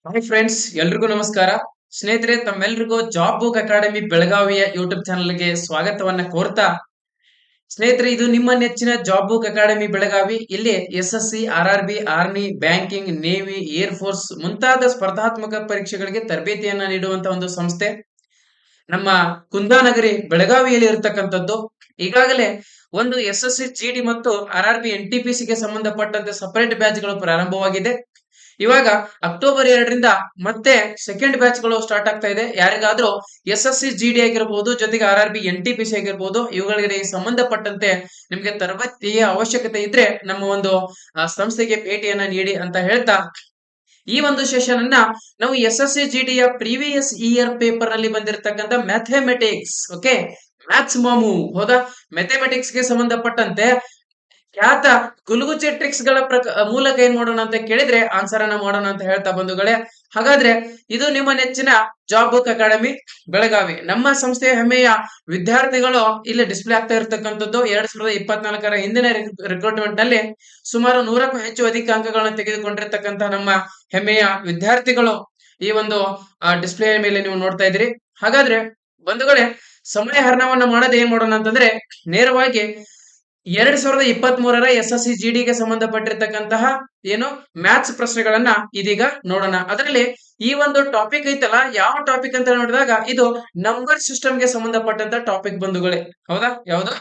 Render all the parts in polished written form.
Hi friends, ಎಲ್ರಿಗೂ ನಮಸ್ಕಾರ. ಸ್ನೇಹಿತರೆ, ತಮ್ಮೆಲ್ರಿಗೂ ಜಾಬ್ ಬುಕ್ ಅಕಾಡೆಮಿ ಬೆಳಗಾವಿಯ ಯೂಟ್ಯೂಬ್ ಚಾನಲ್ಗೆ ಸ್ವಾಗತವನ್ನ ಕೋರ್ತಾ, ಸ್ನೇಹಿತರೆ, ಇದು ನಿಮ್ಮ ನೆಚ್ಚಿನ ಜಾಬ್ ಬುಕ್ ಅಕಾಡೆಮಿ ಬೆಳಗಾವಿ. ಇಲ್ಲಿ SSC, RRB, army, banking, navy, air force ಮುಂತಾದ ಸ್ಪರ್ಧಾತ್ಮಕ ಪರೀಕ್ಷೆಗಳಿಗೆ ತರಬೇತಿಯನ್ನ ನೀಡುವಂತಹ ಒಂದು ಸಂಸ್ಥೆ ನಮ್ಮ ಕುಂದಾನಗರಿ ಬೆಳಗಾವಿಯಲ್ಲಿ ಇರತಕ್ಕಂಥದ್ದು. ಈಗಾಗಲೇ ಒಂದು SSC GD ಮತ್ತು RRB NTPC ಗೆ ಸಂಬಂಧಪಟ್ಟಂತೆ ಸಪರೇಟ್ ಬ್ಯಾಚ್ಗಳು ಪ್ರಾರಂಭವಾಗಿದೆ. ಇವಾಗ ಅಕ್ಟೋಬರ್ 2ರಿಂದ ಮತ್ತೆ ಸೆಕೆಂಡ್ ಬ್ಯಾಚ್ಗಳು ಸ್ಟಾರ್ಟ್ ಆಗ್ತಾ ಇದೆ. ಯಾರಿಗಾದ್ರೂ SSC GD ಆಗಿರ್ಬೋದು, ಜೊತೆಗೆ RRB NTPC ಆಗಿರ್ಬೋದು, ಇವುಗಳಿಗೆ ಸಂಬಂಧಪಟ್ಟಂತೆ ನಿಮ್ಗೆ ತರಬೇತಿಯ ಅವಶ್ಯಕತೆ ಇದ್ರೆ ನಮ್ಮ ಒಂದು ಸಂಸ್ಥೆಗೆ ಭೇಟಿಯನ್ನ ನೀಡಿ ಅಂತ ಹೇಳ್ತಾ, ಈ ಒಂದು ಸೆಷನ್ ಅನ್ನ ನಾವು SSC GD ಯ ಪ್ರೀವಿಯಸ್ ಇಯರ್ ಪೇಪರ್ ನಲ್ಲಿ ಬಂದಿರತಕ್ಕಂತ ಮ್ಯಾಥಮೆಟಿಕ್ಸ್, ಓಕೆ, ಮ್ಯಾಥ್ಸ್ ಮಾಮು ಹೌದಾ, ಮ್ಯಾಥಮೆಟಿಕ್ಸ್ ಗೆ ಸಂಬಂಧಪಟ್ಟಂತೆ ಖ್ಯಾತ ಗುಲುಗುಚೆ ಟ್ರಿಕ್ಸ್ ಗಳ ಮೂಲಕ ಏನ್ ಮಾಡೋಣ ಅಂತ ಕೇಳಿದ್ರೆ ಆನ್ಸರ್ ಅನ್ನ ಮಾಡೋಣ ಅಂತ ಹೇಳ್ತಾ ಬಂಧುಗಳೇ. ಹಾಗಾದ್ರೆ ಇದು ನಿಮ್ಮ ನೆಚ್ಚಿನ ಜಾಬ್ ಬುಕ್ ಅಕಾಡೆಮಿ ಬೆಳಗಾವಿ. ನಮ್ಮ ಸಂಸ್ಥೆಯ ಹೆಮ್ಮೆಯ ವಿದ್ಯಾರ್ಥಿಗಳು ಇಲ್ಲಿ ಡಿಸ್ಪ್ಲೇ ಆಗ್ತಾ ಇರತಕ್ಕಂಥದ್ದು 2024ರ ಹಿಂದಿನ ರಿಕ್ರೂಟ್ಮೆಂಟ್ ನಲ್ಲಿ ಸುಮಾರು 100ಕ್ಕೂ ಹೆಚ್ಚು ಅಧಿಕ ಅಂಕಗಳನ್ನು ತೆಗೆದುಕೊಂಡಿರ್ತಕ್ಕಂಥ ನಮ್ಮ ಹೆಮ್ಮೆಯ ವಿದ್ಯಾರ್ಥಿಗಳು ಈ ಒಂದು ಡಿಸ್ಪ್ಲೇ ಮೇಲೆ ನೀವು ನೋಡ್ತಾ ಇದ್ದೀರಿ. ಹಾಗಾದ್ರೆ ಬಂಧುಗಳೇ, ಸಮಯ ಹರಣವನ್ನ ಮಾಡದೆ ಏನ್ ಮಾಡೋಣ ಅಂತಂದ್ರೆ ನೇರವಾಗಿ 2023ರ SSC GD ಗೆ ಸಂಬಂಧಪಟ್ಟಿರ್ತಕ್ಕಂತಹ ಏನು ಮ್ಯಾಥ್ಸ್ ಪ್ರಶ್ನೆಗಳನ್ನ ಇದೀಗ ನೋಡೋಣ. ಅದರಲ್ಲಿ ಈ ಒಂದು ಟಾಪಿಕ್ ಐತಲ್ಲ, ಯಾವ ಟಾಪಿಕ್ ಅಂತ ನೋಡಿದಾಗ ಇದು ನಂಬರ್ ಸಿಸ್ಟಮ್ ಗೆ ಸಂಬಂಧಪಟ್ಟಂತ ಟಾಪಿಕ್ ಬಂಧುಗಳೇ. ಹೌದಾ, ಯಾವ್ದು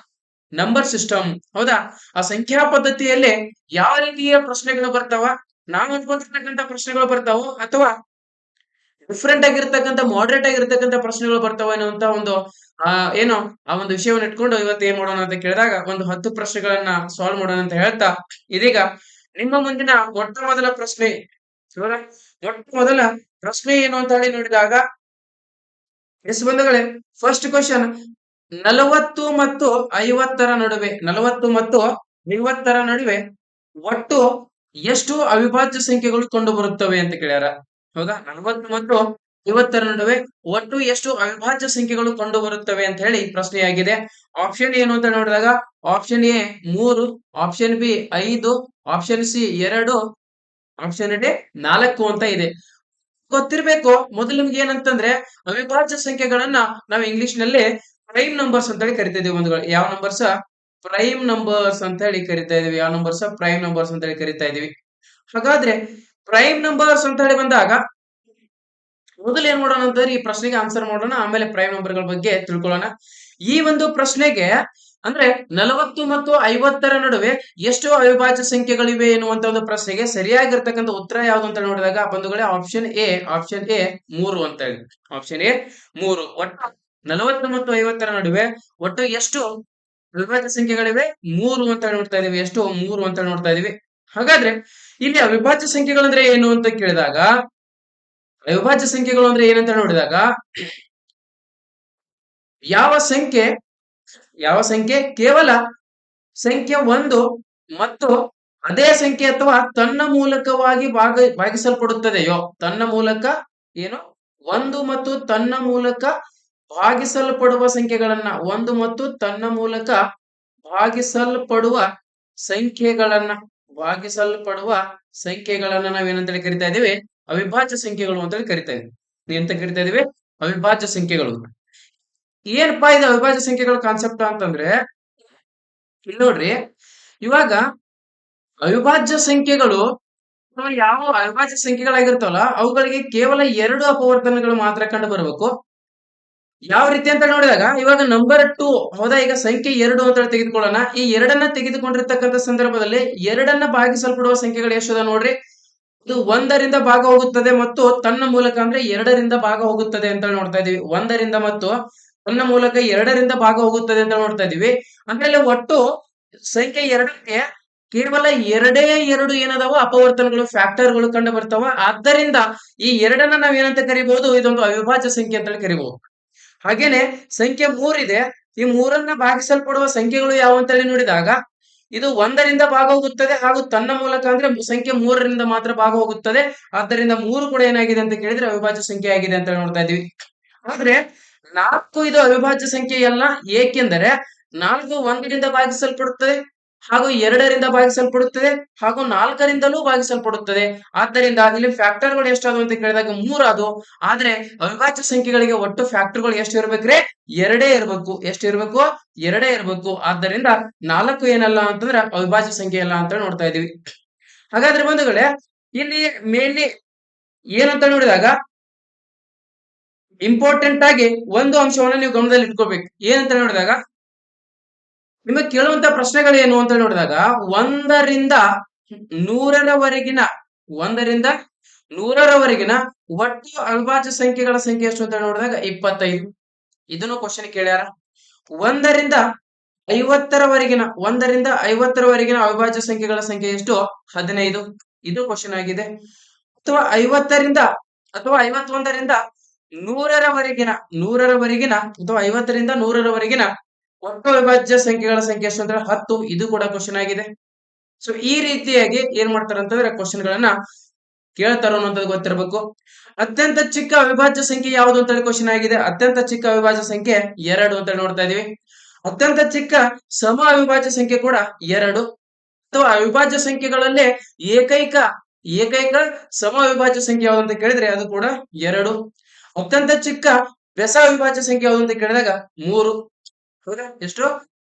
ನಂಬರ್ ಸಿಸ್ಟಮ್, ಹೌದಾ. ಆ ಸಂಖ್ಯಾ ಪದ್ಧತಿಯಲ್ಲಿ ಯಾವ ರೀತಿಯ ಪ್ರಶ್ನೆಗಳು ಬರ್ತಾವ, ನಾವು ಅನ್ಕೊಂಡಿರ್ತಕ್ಕಂಥ ಪ್ರಶ್ನೆಗಳು ಬರ್ತಾವೋ ಅಥವಾ ಡಿಫ್ರೆಂಟ್ ಆಗಿರ್ತಕ್ಕಂಥ ಮಾಡರೇಟ್ ಆಗಿರ್ತಕ್ಕಂಥ ಪ್ರಶ್ನೆಗಳು ಬರ್ತಾವ ಅನ್ನುವಂತ ಒಂದು ಏನು ಆ ಒಂದು ವಿಷಯವನ್ನು ಇಟ್ಕೊಂಡು ಇವತ್ತು ಏನ್ ಮಾಡೋಣ ಅಂತ ಕೇಳಿದಾಗ ಒಂದು 10 ಪ್ರಶ್ನೆಗಳನ್ನ ಸಾಲ್ವ್ ಮಾಡೋಣ ಅಂತ ಹೇಳ್ತಾ, ಇದೀಗ ನಿಮ್ಮ ಮುಂದಿನ ಮೊಟ್ಟ ಮೊದಲ ಪ್ರಶ್ನೆ ಏನು ಅಂತ ಹೇಳಿ ನೋಡಿದಾಗ, ಎಸ್ ಬಂಧುಗಳೇ, ಫಸ್ಟ್ ಕ್ವಶನ್, 40 ಮತ್ತು 50ರ ನಡುವೆ 40 ಮತ್ತು 50ರ ನಡುವೆ ಒಟ್ಟು ಎಷ್ಟು ಅವಿಭಾಜ್ಯ ಸಂಖ್ಯೆಗಳು ಕಂಡು ಬರುತ್ತವೆ ಅಂತ ಕೇಳ್ಯಾರ. ಹೌದಾ, 40 ಮತ್ತು 50ರ ನಡುವೆ ಒಟ್ಟು ಎಷ್ಟು ಅವಿಭಾಜ್ಯ ಸಂಖ್ಯೆಗಳು ಕಂಡು ಬರುತ್ತವೆ ಅಂತ ಹೇಳಿ ಪ್ರಶ್ನೆಯಾಗಿದೆ. ಆಪ್ಷನ್ ಏನು ಅಂತ ನೋಡಿದಾಗ option A 3, option B 5, option C 2, option D 4 ಅಂತ ಇದೆ. ಗೊತ್ತಿರ್ಬೇಕು ಮೊದಲು ನಿಮ್ಗೆ ಏನಂತಂದ್ರೆ ಅವಿಭಾಜ್ಯ ಸಂಖ್ಯೆಗಳನ್ನ ನಾವು ಇಂಗ್ಲಿಷ್ ನಲ್ಲಿ ಪ್ರೈಮ್ ನಂಬರ್ಸ್ ಅಂತ ಹೇಳಿ ಕರಿತಾ ಇದೀವಿ ಬಂಧುಗಳು. ಯಾವ ನಂಬರ್ಸ್? ಪ್ರೈಮ್ ನಂಬರ್ಸ್ ಅಂತ ಹೇಳಿ ಕರಿತಾ ಇದೀವಿ. ಯಾವ ನಂಬರ್ಸ್? ಪ್ರೈಮ್ ನಂಬರ್ಸ್ ಅಂತ ಹೇಳಿ ಕರಿತಾ ಇದೀವಿ. ಹಾಗಾದ್ರೆ ಪ್ರೈಮ್ ನಂಬರ್ಸ್ ಅಂತ ಹೇಳಿ ಬಂದಾಗ ಮೊದಲು ಏನ್ ಮಾಡೋಣ ಅಂತಂದ್ರೆ ಈ ಪ್ರಶ್ನೆಗೆ ಆನ್ಸರ್ ಮಾಡೋಣ, ಆಮೇಲೆ ಪ್ರೈಮ್ ನಂಬರ್ ಗಳ ಬಗ್ಗೆ ತಿಳ್ಕೊಳ್ಳೋಣ. ಈ ಒಂದು ಪ್ರಶ್ನೆಗೆ ಅಂದ್ರೆ 40 ಮತ್ತು 50ರ ನಡುವೆ ಎಷ್ಟು ಅವಿಭಾಜ್ಯ ಸಂಖ್ಯೆಗಳಿವೆ ಎನ್ನುವಂತ ಒಂದು ಪ್ರಶ್ನೆಗೆ ಸರಿಯಾಗಿರ್ತಕ್ಕಂಥ ಉತ್ತರ ಯಾವುದು ಅಂತ ನೋಡಿದಾಗ ಬಂಧುಗಳೇ ಆಪ್ಷನ್ ಎ 3 ಅಂತ ಹೇಳಿ. Option A 3. ಒಟ್ಟು 40 ಮತ್ತು 50ರ ನಡುವೆ ಒಟ್ಟು ಎಷ್ಟು ಅವಿಭಾಜ್ಯ ಸಂಖ್ಯೆಗಳಿವೆ? 3 ಅಂತ ನೋಡ್ತಾ ಇದೀವಿ. ಎಷ್ಟು? 3 ಅಂತ ನೋಡ್ತಾ ಇದೀವಿ. ಹಾಗಾದ್ರೆ ಇಲ್ಲಿ ಅವಿಭಾಜ್ಯ ಸಂಖ್ಯೆಗಳಂದ್ರೆ ಏನು ಅಂತ ಕೇಳಿದಾಗ, ಅವಿಭಾಜ್ಯ ಸಂಖ್ಯೆಗಳು ಅಂದ್ರೆ ಏನಂತ ನೋಡಿದಾಗ, ಯಾವ ಸಂಖ್ಯೆ ಕೇವಲ ಸಂಖ್ಯೆ 1 ಮತ್ತು ಅದೇ ಸಂಖ್ಯೆ ಅಥವಾ ತನ್ನ ಮೂಲಕವಾಗಿ ಭಾಗಿಸಲ್ಪಡುತ್ತದೆಯೋ, ತನ್ನ ಮೂಲಕ ಏನು 1 ಮತ್ತು ತನ್ನ ಮೂಲಕ ಭಾಗಿಸಲ್ಪಡುವ ಸಂಖ್ಯೆಗಳನ್ನ 1 ಮತ್ತು ತನ್ನ ಮೂಲಕ ಭಾಗಿಸಲ್ಪಡುವ ಸಂಖ್ಯೆಗಳನ್ನ ನಾವೇನಂತೇಳಿ ಕರಿತಾ ಇದೀವಿ? ಅವಿಭಾಜ್ಯ ಸಂಖ್ಯೆಗಳು ಅಂತೇಳಿ ಕರಿತಾ ಇದೀವಿ. ಎಂತ ಕರಿತಾ ಇದೀವಿ? ಅವಿಭಾಜ್ಯ ಸಂಖ್ಯೆಗಳು. ಏನಪ್ಪಾ ಇದು ಅವಿಭಾಜ್ಯ ಸಂಖ್ಯೆಗಳ ಕಾನ್ಸೆಪ್ಟ್ ಅಂತಂದ್ರೆ, ಇಲ್ಲಿ ನೋಡ್ರಿ, ಇವಾಗ ಅವಿಭಾಜ್ಯ ಸಂಖ್ಯೆಗಳು ಯಾವ ಅವಿಭಾಜ್ಯ ಸಂಖ್ಯೆಗಳಾಗಿರ್ತಾವಲ್ಲ ಅವುಗಳಿಗೆ ಕೇವಲ 2 ಅಪವರ್ತನಗಳು ಮಾತ್ರ ಕಂಡು ಬರಬೇಕು. ಯಾವ ರೀತಿ ಅಂತ ನೋಡಿದಾಗ, ಇವಾಗ ನಂಬರ್ 2 ಹೌದಾ, ಈಗ ಸಂಖ್ಯೆ 2 ಅಂತ ತೆಗೆದುಕೊಳ್ಳೋಣ. ಈ 2ನ್ನ ತೆಗೆದುಕೊಂಡಿರ್ತಕ್ಕಂಥ ಸಂದರ್ಭದಲ್ಲಿ 2ನ್ನ ಭಾಗಿಸಲ್ಪಡುವ ಸಂಖ್ಯೆಗಳು ಎಷ್ಟದ ನೋಡ್ರಿ. ಇದು 1ರಿಂದ ಭಾಗ ಹೋಗುತ್ತದೆ ಮತ್ತು ತನ್ನ ಮೂಲಕ ಅಂದ್ರೆ 2ರಿಂದ ಭಾಗ ಹೋಗುತ್ತದೆ ಅಂತ ನೋಡ್ತಾ ಇದೀವಿ. 1ರಿಂದ ಮತ್ತು ತನ್ನ ಮೂಲಕ 2ರಿಂದ ಭಾಗ ಹೋಗುತ್ತದೆ ಅಂತ ನೋಡ್ತಾ ಇದೀವಿ. ಅಂದ್ರೆ ಒಟ್ಟು ಸಂಖ್ಯೆ 2ಕ್ಕೆ ಕೇವಲ 2 ಏನದಾವ ಅಪವರ್ತನಗಳು, ಫ್ಯಾಕ್ಟರ್ಗಳು ಕಂಡು ಬರ್ತಾವ. ಆದ್ದರಿಂದ ಈ 2ನ್ನ ನಾವ್ ಏನಂತ ಕರಿಬಹುದು? ಇದೊಂದು ಅವಿಭಾಜ್ಯ ಸಂಖ್ಯೆ ಅಂತ ಕರಿಬಹುದು. ಹಾಗೇನೆ ಸಂಖ್ಯೆ 3 ಇದೆ. ಈ 3ನ್ನ ಭಾಗಿಸಲ್ಪಡುವ ಸಂಖ್ಯೆಗಳು ಯಾವ ಅಂತ ಹೇಳಿ ನೋಡಿದಾಗ, ಇದು 1ರಿಂದ ಭಾಗ ಹೋಗುತ್ತದೆ ಹಾಗೂ ತನ್ನ ಮೂಲಕ ಅಂದ್ರೆ ಸಂಖ್ಯೆ 3ರಿಂದ ಮಾತ್ರ ಭಾಗ ಹೋಗುತ್ತದೆ. ಆದ್ದರಿಂದ 3 ಕೂಡ ಏನಾಗಿದೆ ಅಂತ ಕೇಳಿದ್ರೆ ಅವಿಭಾಜ್ಯ ಸಂಖ್ಯೆ ಆಗಿದೆ ಅಂತ ನೋಡ್ತಾ ಇದೀವಿ. ಆದ್ರೆ 4 ಇದು ಅವಿಭಾಜ್ಯ ಸಂಖ್ಯೆ ಅಲ್ಲ. ಏಕೆಂದರೆ 4 1ರಿಂದ ಭಾಗಿಸಲ್ಪಡುತ್ತದೆ ಹಾಗೂ 2ರಿಂದ ಭಾಗಿಸಲ್ಪಡುತ್ತದೆ ಹಾಗೂ 4ರಿಂದಲೂ ಭಾಗಿಸಲ್ಪಡುತ್ತದೆ. ಆದ್ದರಿಂದ ಇಲ್ಲಿ ಫ್ಯಾಕ್ಟರ್ಗಳು ಎಷ್ಟಾದವು ಅಂತ ಕೇಳಿದಾಗ 3 ಅದು. ಆದ್ರೆ ಅವಿಭಾಜ್ಯ ಸಂಖ್ಯೆಗಳಿಗೆ ಒಟ್ಟು ಫ್ಯಾಕ್ಟರ್ಗಳು ಎಷ್ಟು ಇರ್ಬೇಕ್ರಿ? 2 ಇರ್ಬೇಕು. ಎಷ್ಟು ಇರ್ಬೇಕು? 2 ಇರ್ಬೇಕು. ಆದ್ದರಿಂದ 4 ಏನಲ್ಲ ಅಂತಂದ್ರೆ ಅವಿಭಾಜ್ಯ ಸಂಖ್ಯೆ ಅಲ್ಲ ಅಂತ ನೋಡ್ತಾ ಇದೀವಿ. ಹಾಗಾದ್ರೆ ಬಂಧುಗಳೇ, ಇಲ್ಲಿ ಮೇನ್ಲಿ ಏನಂತ ನೋಡಿದಾಗ ಇಂಪಾರ್ಟೆಂಟ್ ಆಗಿ ಒಂದು ಅಂಶವನ್ನ ನೀವು ಗಮನದಲ್ಲಿ ಇಟ್ಕೋಬೇಕು. ಏನಂತ ನೋಡಿದಾಗ ನಿಮಗೆ ಕೇಳುವಂತ ಪ್ರಶ್ನೆಗಳು ಏನು ಅಂತ ನೋಡಿದಾಗ 1ರಿಂದ 100ರವರೆಗಿನ 1ರಿಂದ 100ರವರೆಗಿನ ಒಟ್ಟು ಅವಿಭಾಜ್ಯ ಸಂಖ್ಯೆಗಳ ಸಂಖ್ಯೆ ಎಷ್ಟು ಅಂತ ನೋಡಿದಾಗ 25. ಇದನ್ನು ಕ್ವಶನ್ ಕೇಳ್ಯಾರ. 1ರಿಂದ 50ರವರೆಗಿನ ಅವಿಭಾಜ್ಯ ಸಂಖ್ಯೆಗಳ ಸಂಖ್ಯೆ ಎಷ್ಟು? 15. ಇದು ಕ್ವಶನ್ ಆಗಿದೆ. ಅಥವಾ 50ರಿಂದ ಅಥವಾ 51ರಿಂದ 100ರವರೆಗಿನ ಅಥವಾ 50ರಿಂದ 100ರವರೆಗಿನ ಒಟ್ಟು ಅವಿಭಾಜ್ಯ ಸಂಖ್ಯೆಗಳ ಸಂಖ್ಯೆ ಎಷ್ಟು ಅಂದ್ರೆ 10. ಇದು ಕೂಡ ಕ್ವಶನ್ ಆಗಿದೆ. ಸೊ ಈ ರೀತಿಯಾಗಿ ಏನ್ ಮಾಡ್ತಾರ ಅಂತಂದ್ರೆ ಕ್ವಶನ್ ಗಳನ್ನ ಕೇಳ್ತಾರ ಅನ್ನೋದು ಗೊತ್ತಿರಬೇಕು. ಅತ್ಯಂತ ಚಿಕ್ಕ ಅವಿಭಾಜ್ಯ ಸಂಖ್ಯೆ ಯಾವುದು ಅಂತ ಹೇಳಿ ಕ್ವಶನ್ ಆಗಿದೆ. ಅತ್ಯಂತ ಚಿಕ್ಕ ಅವಿಭಾಜ್ಯ ಸಂಖ್ಯೆ 2 ಅಂತ ನೋಡ್ತಾ ಇದೀವಿ. ಅತ್ಯಂತ ಚಿಕ್ಕ ಸಮ ಅವಿಭಾಜ್ಯ ಸಂಖ್ಯೆ ಕೂಡ 2. ಅಥವಾ ಅವಿಭಾಜ್ಯ ಸಂಖ್ಯೆಗಳಲ್ಲೇ ಏಕೈಕ ಏಕೈಕ ಸಮ ಅವಿಭಾಜ್ಯ ಸಂಖ್ಯೆ ಯಾವುದು ಅಂತ ಕೇಳಿದ್ರೆ ಅದು ಕೂಡ 2. ಅತ್ಯಂತ ಚಿಕ್ಕ ಬೆಸ ಅವಿಭಾಜ್ಯ ಸಂಖ್ಯೆ ಯಾವುದು ಅಂತ ಕೇಳಿದಾಗ 3. ಹೌದಾ? ಎಷ್ಟು?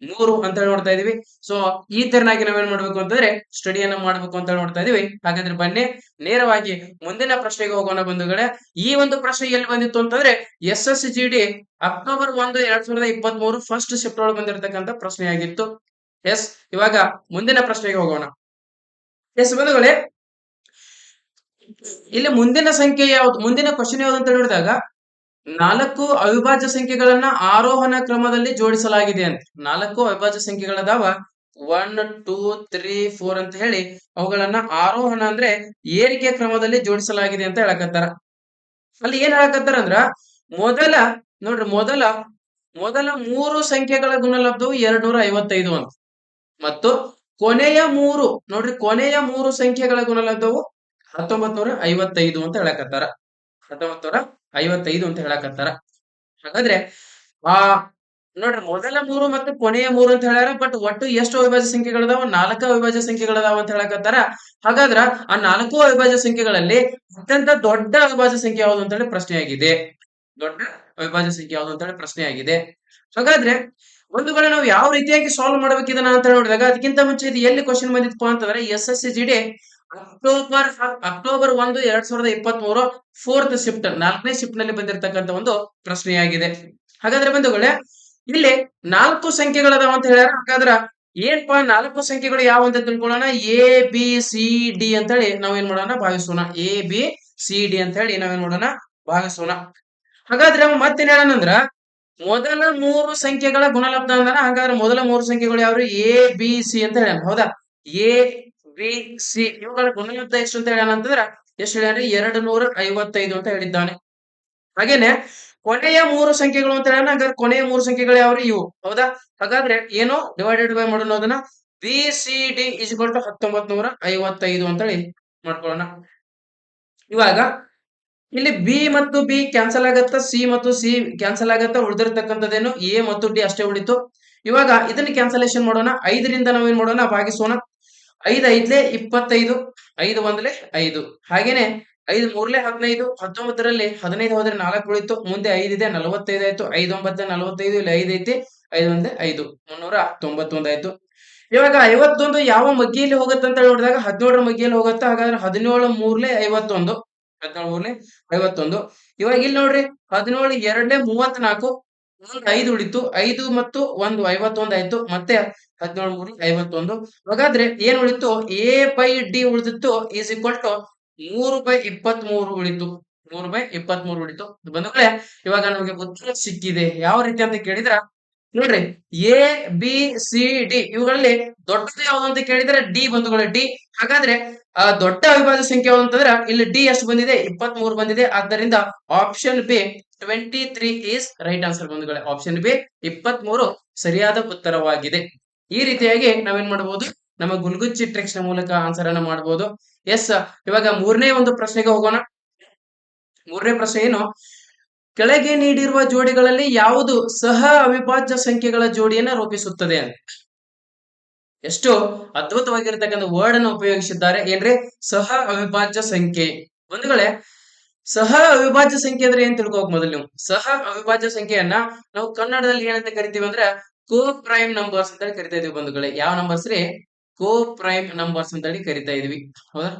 3 ಅಂತ ಹೇಳಿ ನೋಡ್ತಾ ಇದೀವಿ. ಸೊ ಈ ತರನಾಗಿ ನಾವೇನ್ ಮಾಡ್ಬೇಕು ಅಂತಂದ್ರೆ ಸ್ಟಡಿಯನ್ನ ಮಾಡ್ಬೇಕು ಅಂತ ನೋಡ್ತಾ ಇದೀವಿ. ಹಾಗಾದ್ರೆ ಬನ್ನಿ ನೇರವಾಗಿ ಮುಂದಿನ ಪ್ರಶ್ನೆಗೆ ಹೋಗೋಣ ಬಂಧುಗಳೇ. ಈ ಒಂದು ಪ್ರಶ್ನೆ ಎಲ್ಲಿ ಬಂದಿತ್ತು ಅಂತಂದ್ರೆ SSGD ಅಕ್ಟೋಬರ್ 1, 2023 ಫಸ್ಟ್ ಶಿಫ್ಟ್ ಒಳಗೆ ಬಂದಿರತಕ್ಕಂತ ಪ್ರಶ್ನೆ ಆಗಿತ್ತು. ಎಸ್, ಇವಾಗ ಮುಂದಿನ ಪ್ರಶ್ನೆಗೆ ಹೋಗೋಣ. ಎಸ್ ಬಂಧುಗಳೇ, ಇಲ್ಲಿ ಮುಂದಿನ ಸಂಖ್ಯೆ ಯಾವ್ದು, ಮುಂದಿನ ಕ್ವಶನ್ ಯಾವ್ದು ಅಂತ ನೋಡಿದಾಗ 4 ಅವಿಭಾಜ್ಯ ಸಂಖ್ಯೆಗಳನ್ನ ಆರೋಹಣ ಕ್ರಮದಲ್ಲಿ ಜೋಡಿಸಲಾಗಿದೆ ಅಂತ. 4 ಅವಿಭಾಜ್ಯ ಸಂಖ್ಯೆಗಳದಾವ 1 2 3 4 ಅಂತ ಹೇಳಿ ಅವುಗಳನ್ನ ಆರೋಹಣ ಅಂದ್ರೆ ಏರಿಕೆ ಕ್ರಮದಲ್ಲಿ ಜೋಡಿಸಲಾಗಿದೆ ಅಂತ ಹೇಳಕತ್ತಾರ. ಅಲ್ಲಿ ಏನ್ ಹೇಳಕತ್ತಾರ ಅಂದ್ರ ಮೊದಲ ನೋಡ್ರಿ ಮೊದಲ 3 ಸಂಖ್ಯೆಗಳ ಗುಣಲಬ್ಧವು 255 ಅಂತ. ಮತ್ತು ಕೊನೆಯ 3 ನೋಡ್ರಿ ಕೊನೆಯ 3 ಸಂಖ್ಯೆಗಳ ಗುಣಲಬ್ಧವು 1955 ಅಂತ ಹೇಳಕತ್ತಾರ. 1955 ಅಂತ ಹೇಳಕತ್ತಾರ. ಹಾಗಾದ್ರೆ ಆ ನೋಡ್ರಿ ಮೊದಲ 3 ಮತ್ತು ಕೊನೆಯ 3 ಅಂತ ಹೇಳ್ಯಾರ. ಬಟ್ ಒಟ್ಟು ಎಷ್ಟು ಅವಿಭಾಜ್ಯ ಸಂಖ್ಯೆಗಳದಾವ? 4 ಅವಿಭಾಜ್ಯ ಸಂಖ್ಯೆಗಳದಾವ ಅಂತ ಹೇಳಕತ್ತಾರ. ಹಾಗಾದ್ರ ಆ 4 ಅವಿಭಾಜ್ಯ ಸಂಖ್ಯೆಗಳಲ್ಲಿ ಅತ್ಯಂತ ದೊಡ್ಡ ಅವಿಭಾಜ್ಯ ಸಂಖ್ಯೆ ಯಾವುದು ಅಂತ ಹೇಳಿ ಪ್ರಶ್ನೆಯಾಗಿದೆ. ದೊಡ್ಡ ಅವಿಭಾಜ್ಯ ಸಂಖ್ಯೆ ಯಾವುದು ಅಂತ ಹೇಳಿ ಪ್ರಶ್ನೆಯಾಗಿದೆ. ಹಾಗಾದ್ರೆ ಒಂದು ವೇಳೆ ನಾವು ಯಾವ ರೀತಿಯಾಗಿ ಸಾಲ್ವ್ ಮಾಡ್ಬೇಕು ಇದನ್ನ ಅಂತ ನೋಡಿದಾಗ ಅದಕ್ಕಿಂತ ಮುಂಚೆ ಇದು ಎಲ್ಲಿ ಕ್ವಶನ್ ಬಂದಿತ್ತು ಅಂತಂದ್ರೆ SSGD ಅಕ್ಟೋಬರ್ 1, 2023 4th ಶಿಫ್ಟ್ 4ನೇ ಶಿಫ್ಟ್ ನಲ್ಲಿ ಬಂದಿರತಕ್ಕಂತ ಒಂದು ಪ್ರಶ್ನೆಯಾಗಿದೆ. ಹಾಗಾದ್ರೆ ಬಂಧುಗಳೇ, ಇಲ್ಲಿ 4 ಸಂಖ್ಯೆಗಳದಾವ ಅಂತ ಹೇಳ್ಯಾರ. ಹಾಗಾದ್ರ ಏನ್ಪಾ 4 ಸಂಖ್ಯೆಗಳು ಯಾವ ಅಂತ ತಿಳ್ಕೊಳ್ಳೋಣ. ABCD ಅಂತ ಹೇಳಿ ನಾವೇನ್ ಮಾಡೋಣ ಭಾವಿಸೋಣ. ABCD ಅಂತ ಹೇಳಿ ನಾವೇನ್ ಮಾಡೋಣ ಭಾವಿಸೋಣ. ಹಾಗಾದ್ರೆ ಮತ್ತೇನ್ ಹೇಳೋಣಂದ್ರ ಮೊದಲ 3 ಸಂಖ್ಯೆಗಳ ಗುಣಲಬ್ಧ ಅಂದ್ರ. ಹಾಗಾದ್ರೆ ಮೊದಲ 3 ಸಂಖ್ಯೆಗಳು ಯಾವ್ರು? ABC ಅಂತ ಹೇಳ್ಯಾನ. ಹೌದಾ? ABC ಇವುಗಳ ಗುಣಲಬ್ಧ ಎಷ್ಟು ಅಂತ ಹೇಳ್ಯಾನ ಅಂತಂದ್ರ ಎಷ್ಟು ಹೇಳ್ಯಾನ್ರಿ? 255 ಅಂತ ಹೇಳಿದ್ದಾನೆ. ಹಾಗೇನೆ ಕೊನೆಯ 3 ಸಂಖ್ಯೆಗಳು ಅಂತ ಹೇಳ್ಯಾನ. ಹಾಗಾದ್ರೆ ಕೊನೆಯ 3 ಸಂಖ್ಯೆಗಳು ಯಾವ್ರಿ? ಇವು. ಹೌದಾ? ಹಾಗಾದ್ರೆ ಏನು ಡಿವೈಡೆಡ್ ಬೈ ಮಾಡೋಣ ಅದನ್ನ. BCD = 1955 ಅಂತ ಹೇಳಿ ಮಾಡ್ಕೊಳ್ಳೋಣ. ಇವಾಗ ಇಲ್ಲಿ ಬಿ ಮತ್ತು ಬಿ ಕ್ಯಾನ್ಸಲ್ ಆಗತ್ತ, ಸಿ ಮತ್ತು ಸಿ ಕ್ಯಾನ್ಸಲ್ ಆಗತ್ತ, ಉಳಿದಿರ್ತಕ್ಕಂಥದ್ದೇನು ಎ ಮತ್ತು ಡಿ ಅಷ್ಟೇ ಉಳಿತು. ಇವಾಗ ಇದನ್ನ ಕ್ಯಾನ್ಸಲೇಷನ್ ಮಾಡೋಣ. 5ರಿಂದ ನಾವೇನ್ ಮಾಡೋಣ ಭಾಗಿಸೋಣ. 5 5 25, 5 1 5. ಹಾಗೇನೆ 5 3 15, 19ರಲ್ಲಿ 15 ಹೋದ್ರೆ 4 ಉಳಿತು. ಮುಂದೆ 5 ಇದೆ 45 ಆಯ್ತು. 5 9 45, ಇಲ್ಲಿ 5 ಐತಿ. 5 1 5 391 ಆಯ್ತು. ಇವಾಗ 51 ಯಾವ ಮಗ್ಗಿಯಲ್ಲಿ ಹೋಗುತ್ತೆ ಅಂತ ನೋಡಿದಾಗ 17ರ ಮಗ್ಗಿಯಲ್ಲಿ ಹೋಗುತ್ತೆ. ಹಾಗಾದ್ರೆ 17 3 51, 17 3 51. ಇವಾಗ ಇಲ್ಲಿ ನೋಡ್ರಿ 17 2 34, 5 ಉಳಿತು. 5 ಮತ್ತು 1 51 ಆಯ್ತು. ಮತ್ತೆ 17 3 51. ಹಾಗಾದ್ರೆ ಏನ್ ಉಳಿತು? A/D ಉಳಿದಿತ್ತು ಈಸ್ ಈಕ್ವಲ್ ಟು 3/23 ಉಳಿತು. 3/23 ಉಳಿತು. ಬಂಧುಗಳೇ, ಇವಾಗ ನಮಗೆ ಉತ್ತರ ಸಿಕ್ಕಿದೆ. ಯಾವ ರೀತಿ ಅಂತ ಕೇಳಿದ್ರ ನೋಡ್ರಿ ABCD ಇವುಗಳಲ್ಲಿ ದೊಡ್ಡದು ಯಾವ್ದು ಅಂತ ಕೇಳಿದ್ರೆ ಡಿ ಬಂಧುಗಳೇ, ಡಿ. ಹಾಗಾದ್ರೆ ದೊಡ್ಡ ಅವಿಭಾಜ್ಯ ಸಂಖ್ಯೆ ಯಾವ್ದು ಅಂತಂದ್ರ ಇಲ್ಲಿ ಡಿ ಎಷ್ಟು ಬಂದಿದೆ? 23 ಬಂದಿದೆ. ಆದ್ದರಿಂದ option B 23 is right answer ಬಂಧುಗಳೇ. ಆಪ್ಷನ್ ಬಿ 23 ಸರಿಯಾದ ಉತ್ತರವಾಗಿದೆ. ಈ ರೀತಿಯಾಗಿ ನಾವೇನ್ ಮಾಡಬಹುದು? ನಮ್ಮ ಗುಲ್ಗುಚ್ಚಿ ಟ್ರಿಕ್ಸ್ ನ ಮೂಲಕ ಆನ್ಸರ್ ಅನ್ನ ಮಾಡಬಹುದು. ಎಸ್, ಇವಾಗ 3ನೇ ಒಂದು ಪ್ರಶ್ನೆಗೆ ಹೋಗೋಣ. 3ನೇ ಪ್ರಶ್ನೆ ಏನು? ಕೆಳಗೆ ನೀಡಿರುವ ಜೋಡಿಗಳಲ್ಲಿ ಯಾವುದು ಸಹ ಅವಿಭಾಜ್ಯ ಸಂಖ್ಯೆಗಳ ಜೋಡಿಯನ್ನ ರೂಪಿಸುತ್ತದೆ ಅಂತ. ಎಷ್ಟು ಅದ್ಭುತವಾಗಿರ್ತಕ್ಕಂಥ ವರ್ಡ್ ಅನ್ನು ಉಪಯೋಗಿಸಿದ್ದಾರೆ ಏನ್ರಿ? ಸಹ ಅವಿಭಾಜ್ಯ ಸಂಖ್ಯೆ. ಬಂಧುಗಳೇ, ಸಹ ಅವಿಭಾಜ್ಯ ಸಂಖ್ಯೆ ಅಂದ್ರೆ ಏನ್ ತಿಳ್ಕೋಕ್ ಮೊದಲು ನೀವು. ಸಹ ಅವಿಭಾಜ್ಯ ಸಂಖ್ಯೆಯನ್ನ ನಾವು ಕನ್ನಡದಲ್ಲಿ ಏನಂತ ಕರಿತೀವಿ ಅಂದ್ರೆ ಕೋ ಪ್ರೈಮ್ ನಂಬರ್ಸ್ ಅಂತ ಹೇಳಿ ಕರಿತಾ ಇದೀವಿ ಬಂಧುಗಳೇ. ಯಾವ ನಂಬರ್ಸ್ ರೀ? ಕೋ ಪ್ರೈಮ್ ನಂಬರ್ಸ್ ಅಂತ ಹೇಳಿ ಕರಿತಾ ಇದೀವಿ. ಹೌದಾ?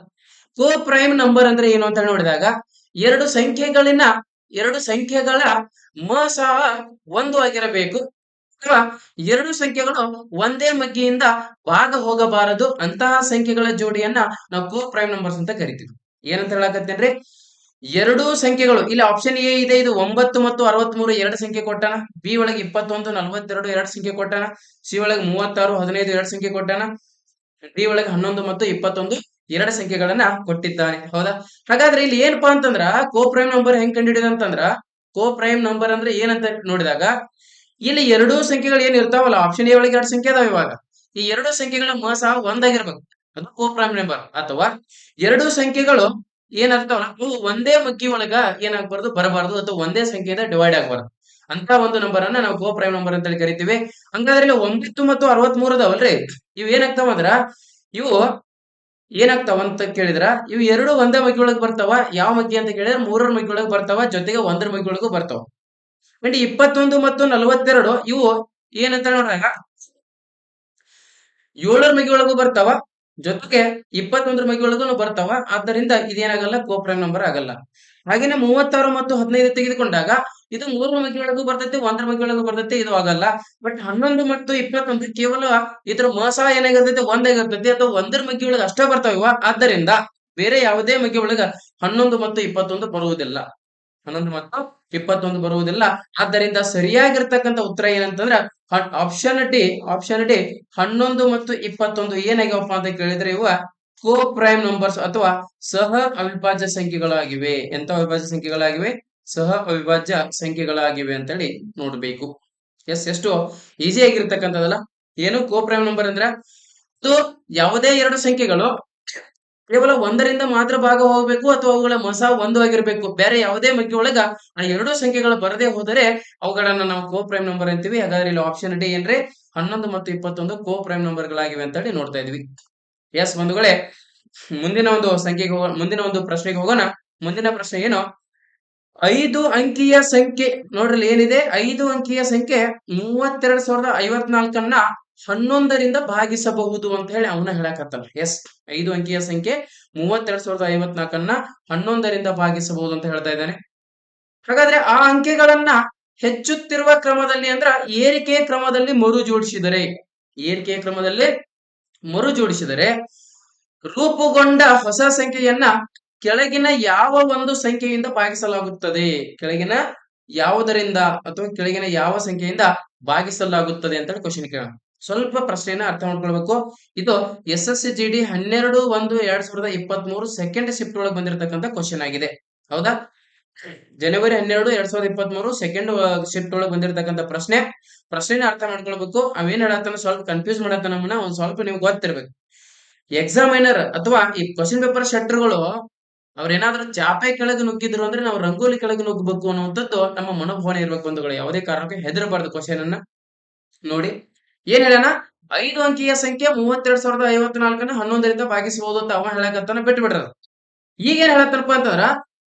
ಕೋ ಪ್ರೈಮ್ ನಂಬರ್ ಅಂದ್ರೆ ಏನು ಅಂತ ನೋಡಿದಾಗ ಎರಡು ಸಂಖ್ಯೆಗಳಿನ ಎರಡು ಸಂಖ್ಯೆಗಳ ಮ ಸಹ ಒಂದು ಆಗಿರಬೇಕು ಅಥವಾ ಎರಡು ಸಂಖ್ಯೆಗಳು ಒಂದೇ ಮಗ್ಗಿಯಿಂದ ಭಾಗ ಹೋಗಬಾರದು. ಅಂತಹ ಸಂಖ್ಯೆಗಳ ಜೋಡಿಯನ್ನ ನಾವು ಕೋ ಪ್ರೈಮ್ ನಂಬರ್ಸ್ ಅಂತ ಕರಿತೀವಿ. ಏನಂತ ಹೇಳಕತ್ತೇನ್ರಿ? ಎರಡೂ ಸಂಖ್ಯೆಗಳು ಇಲ್ಲಿ ಆಪ್ಷನ್ ಎ ಇದೆ, ಇದು 9 ಮತ್ತು 63 ಎರಡು ಸಂಖ್ಯೆ ಕೊಟ್ಟಾನ. ಬಿ ಒಳಗೆ 21 42 ಎರಡು ಸಂಖ್ಯೆ ಕೊಟ್ಟಾನ. ಸಿ ಒಳಗೆ 36 15 ಎರಡು ಸಂಖ್ಯೆ ಕೊಟ್ಟಾನ. ಡಿ ಒಳಗೆ 11 ಮತ್ತು 21 ಎರಡು ಸಂಖ್ಯೆಗಳನ್ನ ಕೊಟ್ಟಿದ್ದಾನೆ. ಹೌದಾ? ಹಾಗಾದ್ರೆ ಇಲ್ಲಿ ಏನಪ್ಪಾ ಅಂತಂದ್ರ ಕೋ ಪ್ರೈಮ್ ನಂಬರ್ ಹೆಂಗ್ ಕಂಡುಹಿಡಿದ ಅಂತಂದ್ರ ಕೋ ಪ್ರೈಮ್ ನಂಬರ್ ಅಂದ್ರೆ ಏನಂತ ನೋಡಿದಾಗ ಇಲ್ಲಿ ಎರಡೂ ಸಂಖ್ಯೆಗಳು ಏನ್ ಇರ್ತಾವಲ್ಲ, ಆಪ್ಷನ್ ಎ ಒಳಗೆ ಎರಡು ಸಂಖ್ಯೆ ಅದಾವ. ಇವಾಗ ಈ ಎರಡು ಸಂಖ್ಯೆಗಳ ಮ ಸಹ ಒಂದಾಗಿರ್ಬೇಕು, ಅದು ಕೋ ಪ್ರೈಮ್ ನಂಬರ್. ಅಥವಾ ಎರಡೂ ಸಂಖ್ಯೆಗಳು ಏನಾಗ್ತಾವಲ್ಲ ಅವು ಒಂದೇ ಮಗ್ಗಿ ಒಳಗ ಏನಾಗಬಾರ್ದು, ಬರಬಾರದು, ಅಥವಾ ಒಂದೇ ಸಂಖ್ಯೆಯಿಂದ ಡಿವೈಡ್ ಆಗಬಾರ್ದು. ಅಂತ ಒಂದು ನಂಬರ್ ಅನ್ನ ನಾವು ಕೋ ಪ್ರೈಮ್ ನಂಬರ್ ಅಂತ ಹೇಳಿ ಕರಿತೀವಿ. ಹಂಗಾದ್ರೆ ಇಲ್ಲಿ 9 ಮತ್ತು 63 ಅದಾವಲ್ರಿ, ಇವು ಏನಾಗ್ತಾವ ಅಂದ್ರ ಇವು ಏನಾಗ್ತಾವ ಅಂತ ಕೇಳಿದ್ರ ಇವು ಎರಡು ಒಂದೇ ಮಗ್ಗಿ ಒಳಗೆ ಬರ್ತಾವ. ಯಾವ ಮಗ್ಗಿ ಅಂತ ಕೇಳಿದ್ರೆ ಮೂರರ ಮಗ್ಗಿ ಒಳಗೆ ಬರ್ತಾವ, ಜೊತೆಗೆ ಒಂದರ ಮಗ್ಗಿ ಒಳಗೂ ಬರ್ತಾವ. ಅಂಡ್ 21 ಮತ್ತು 42 ಇವು ಏನಂತ ನೋಡಿದಾಗ 7ರ ಮಗ್ಗಿ ಒಳಗೂ ಬರ್ತಾವ, ಜೊತೆಗೆ 21ರ ಮಗ್ಗಿ ಒಳಗೂ ಬರ್ತಾವ. ಆದ್ದರಿಂದ ಇದೇನಾಗಲ್ಲ, ಕೋ ಪ್ರೈಮ್ ನಂಬರ್ ಆಗಲ್ಲ. ಹಾಗೇನೆ 36 ಮತ್ತು 15 ತೆಗೆದುಕೊಂಡಾಗ ಇದು 3ರ ಮಗ್ಗಿ ಒಳಗೂ ಬರ್ತೈತಿ, 1ರ ಮಗ್ಗಿ ಒಳಗೂ ಬರ್ತೈತಿ, ಇದು ಆಗಲ್ಲ. ಬಟ್ 11 ಮತ್ತು 21 ಕೇವಲ ಇದ್ರ ಮೋಸ ಏನಾಗಿರ್ತೈತಿ, ಒಂದಾಗಿರ್ತೈತಿ, ಅಥವಾ ಒಂದರ ಮಗ್ಗಿ ಒಳಗೆ ಅಷ್ಟೇ ಬರ್ತಾವ ಇವ. ಆದ್ದರಿಂದ ಬೇರೆ ಯಾವುದೇ ಮಗ್ಗಿ ಒಳಗ 11 ಮತ್ತು 21 ಬರುವುದಿಲ್ಲ. 11 ಮತ್ತು 21 ಬರುವುದಿಲ್ಲ. ಆದ್ದರಿಂದ ಸರಿಯಾಗಿರ್ತಕ್ಕಂಥ ಉತ್ತರ ಏನಂತಂದ್ರ ಆಪ್ಷನ್ ಡಿ 11 ಮತ್ತು 21 ಏನಾಗ್ಯವಪ್ಪ ಅಂತ ಕೇಳಿದ್ರೆ ಇವ ಕೋ ಪ್ರೈಮ್ ನಂಬರ್ಸ್ ಅಥವಾ ಸಹ ಅವಿಭಾಜ್ಯ ಸಂಖ್ಯೆಗಳಾಗಿವೆ. ಎಂತ ಅವಿಭಾಜ್ಯ ಸಂಖ್ಯೆಗಳಾಗಿವೆ? ಸಹ ಅವಿಭಾಜ್ಯ ಸಂಖ್ಯೆಗಳಾಗಿವೆ ಅಂತೇಳಿ ನೋಡ್ಬೇಕು. ಎಷ್ಟು ಈಸಿ ಆಗಿರ್ತಕ್ಕಂಥದಲ್ಲ. ಏನು ಕೋ ಪ್ರೈಮ್ ನಂಬರ್ ಅಂದ್ರ ಇದು ಯಾವುದೇ ಎರಡು ಸಂಖ್ಯೆಗಳು ಕೇವಲ ಒಂದರಿಂದ ಮಾತ್ರ ಭಾಗ ಹೋಗಬೇಕು, ಅಥವಾ ಅವುಗಳ ಮೊಸ ಒಂದು ಆಗಿರ್ಬೇಕು. ಬೇರೆ ಯಾವುದೇ ಮಗ್ಗಿ ಒಳಗ ಆ ಎರಡೂ ಸಂಖ್ಯೆಗಳು ಬರದೇ ಹೋದರೆ ಅವುಗಳನ್ನ ನಾವು ಕೋ ಪ್ರೈಮ್ ನಂಬರ್ ಅಂತೀವಿ. ಹಾಗಾದ್ರೆ ಇಲ್ಲಿ ಆಪ್ಷನ್ ಡಿ ಏನ್ರಿ? 11 ಮತ್ತು 21 ಕೋ ಪ್ರೈಮ್ ನಂಬರ್ ಗಳಾಗಿವೆ ಅಂತ ಹೇಳಿ ನೋಡ್ತಾ ಇದ್ವಿ. ಎಸ್ ಬಂಧುಗಳೇ, ಮುಂದಿನ ಒಂದು ಪ್ರಶ್ನೆಗೆ ಹೋಗೋಣ. ಮುಂದಿನ ಪ್ರಶ್ನೆ ಏನು? 5 ಅಂಕಿಯ ಸಂಖ್ಯೆ ನೋಡ್ರಿ ಏನಿದೆ, 5 ಅಂಕಿಯ ಸಂಖ್ಯೆ 32,054 11ರಿಂದ ಭಾಗಿಸಬಹುದು ಅಂತ ಹೇಳಿ ಅವನ ಹೇಳಕತ್ತಾನ. ಎಸ್, 5 ಅಂಕಿಯ ಸಂಖ್ಯೆ 32,054 11ರಿಂದ ಭಾಗಿಸಬಹುದು ಅಂತ ಹೇಳ್ತಾ ಇದ್ದಾನೆ. ಹಾಗಾದ್ರೆ ಆ ಅಂಕೆಗಳನ್ನ ಹೆಚ್ಚುತ್ತಿರುವ ಕ್ರಮದಲ್ಲಿ ಅಂದ್ರ ಏರಿಕೆಯ ಕ್ರಮದಲ್ಲಿ ಮರು ಜೋಡಿಸಿದರೆ ರೂಪುಗೊಂಡ ಹೊಸ ಸಂಖ್ಯೆಯನ್ನ ಕೆಳಗಿನ ಯಾವ ಒಂದು ಸಂಖ್ಯೆಯಿಂದ ಭಾಗಿಸಲಾಗುತ್ತದೆ? ಕೆಳಗಿನ ಯಾವುದರಿಂದ ಅಥವಾ ಕೆಳಗಿನ ಯಾವ ಸಂಖ್ಯೆಯಿಂದ ಭಾಗಿಸಲಾಗುತ್ತದೆ ಅಂತ ಹೇಳಿ ಕ್ವಶನ್ ಕೇಳೋಣ. ಸ್ವಲ್ಪ ಪ್ರಶ್ನೆಯನ್ನ ಅರ್ಥ ಮಾಡ್ಕೊಳ್ಬೇಕು. ಇದು SSCGD 12/1/2023 ಸೆಕೆಂಡ್ ಶಿಫ್ಟ್ ಒಳಗೆ ಬಂದಿರತಕ್ಕಂಥ ಕ್ವಶನ್ ಆಗಿದೆ. ಹೌದಾ? ಜನವರಿ 12 2023 ಸೆಕೆಂಡ್ ಶಿಫ್ಟ್ ಒಳಗೆ ಬಂದಿರತಕ್ಕಂಥ ಪ್ರಶ್ನೆನ ಅರ್ಥ ಮಾಡ್ಕೊಳ್ಬೇಕು. ಅವೇನ್ ಹೇಳತ್ತಾನ ಸ್ವಲ್ಪ ಕನ್ಫ್ಯೂಸ್ ಮಾಡತ್ತಾನ ನಮ್ಮನ್ನ, ಒಂದ್ ಸ್ವಲ್ಪ ನಿಮ್ಗೆ ಗೊತ್ತಿರ್ಬೇಕು. ಎಕ್ಸಾಮಿನರ್ ಅಥವಾ ಈ ಕ್ವಶನ್ ಪೇಪರ್ ಶೆಟ್ರುಗಳು ಅವ್ರೇನಾದ್ರೂ ಚಾಪೆ ಕೆಳಗೆ ನುಗ್ಗಿದ್ರು ಅಂದ್ರೆ ನಾವು ರಂಗೋಲಿ ಕೆಳಗೆ ನುಗ್ಗಬೇಕು ಅನ್ನುವಂಥದ್ದು ನಮ್ಮ ಮನೋಭಾವನೆ ಇರ್ಬೇಕು ಬಂಧುಗಳು. ಯಾವುದೇ ಕಾರಣಕ್ಕೆ ಹೆದರಬಾರ್ದು. ಕ್ವಶನ್ ಅನ್ನ ನೋಡಿ ಏನ್ ಹೇಳ್ಯಾನ? 5 ಅಂಕಿಯ ಸಂಖ್ಯೆ 32,054 11ರಿಂದ ಭಾಗಿಸಬಹುದು ಅಂತ ಅವ ಹೇಳಕತ್ತಾನ, ಬಿಟ್ಬಿಡ್ರ. ಈಗ ಏನ್ ಹೇಳತ್ತನಪ್ಪ ಅಂತಂದ್ರ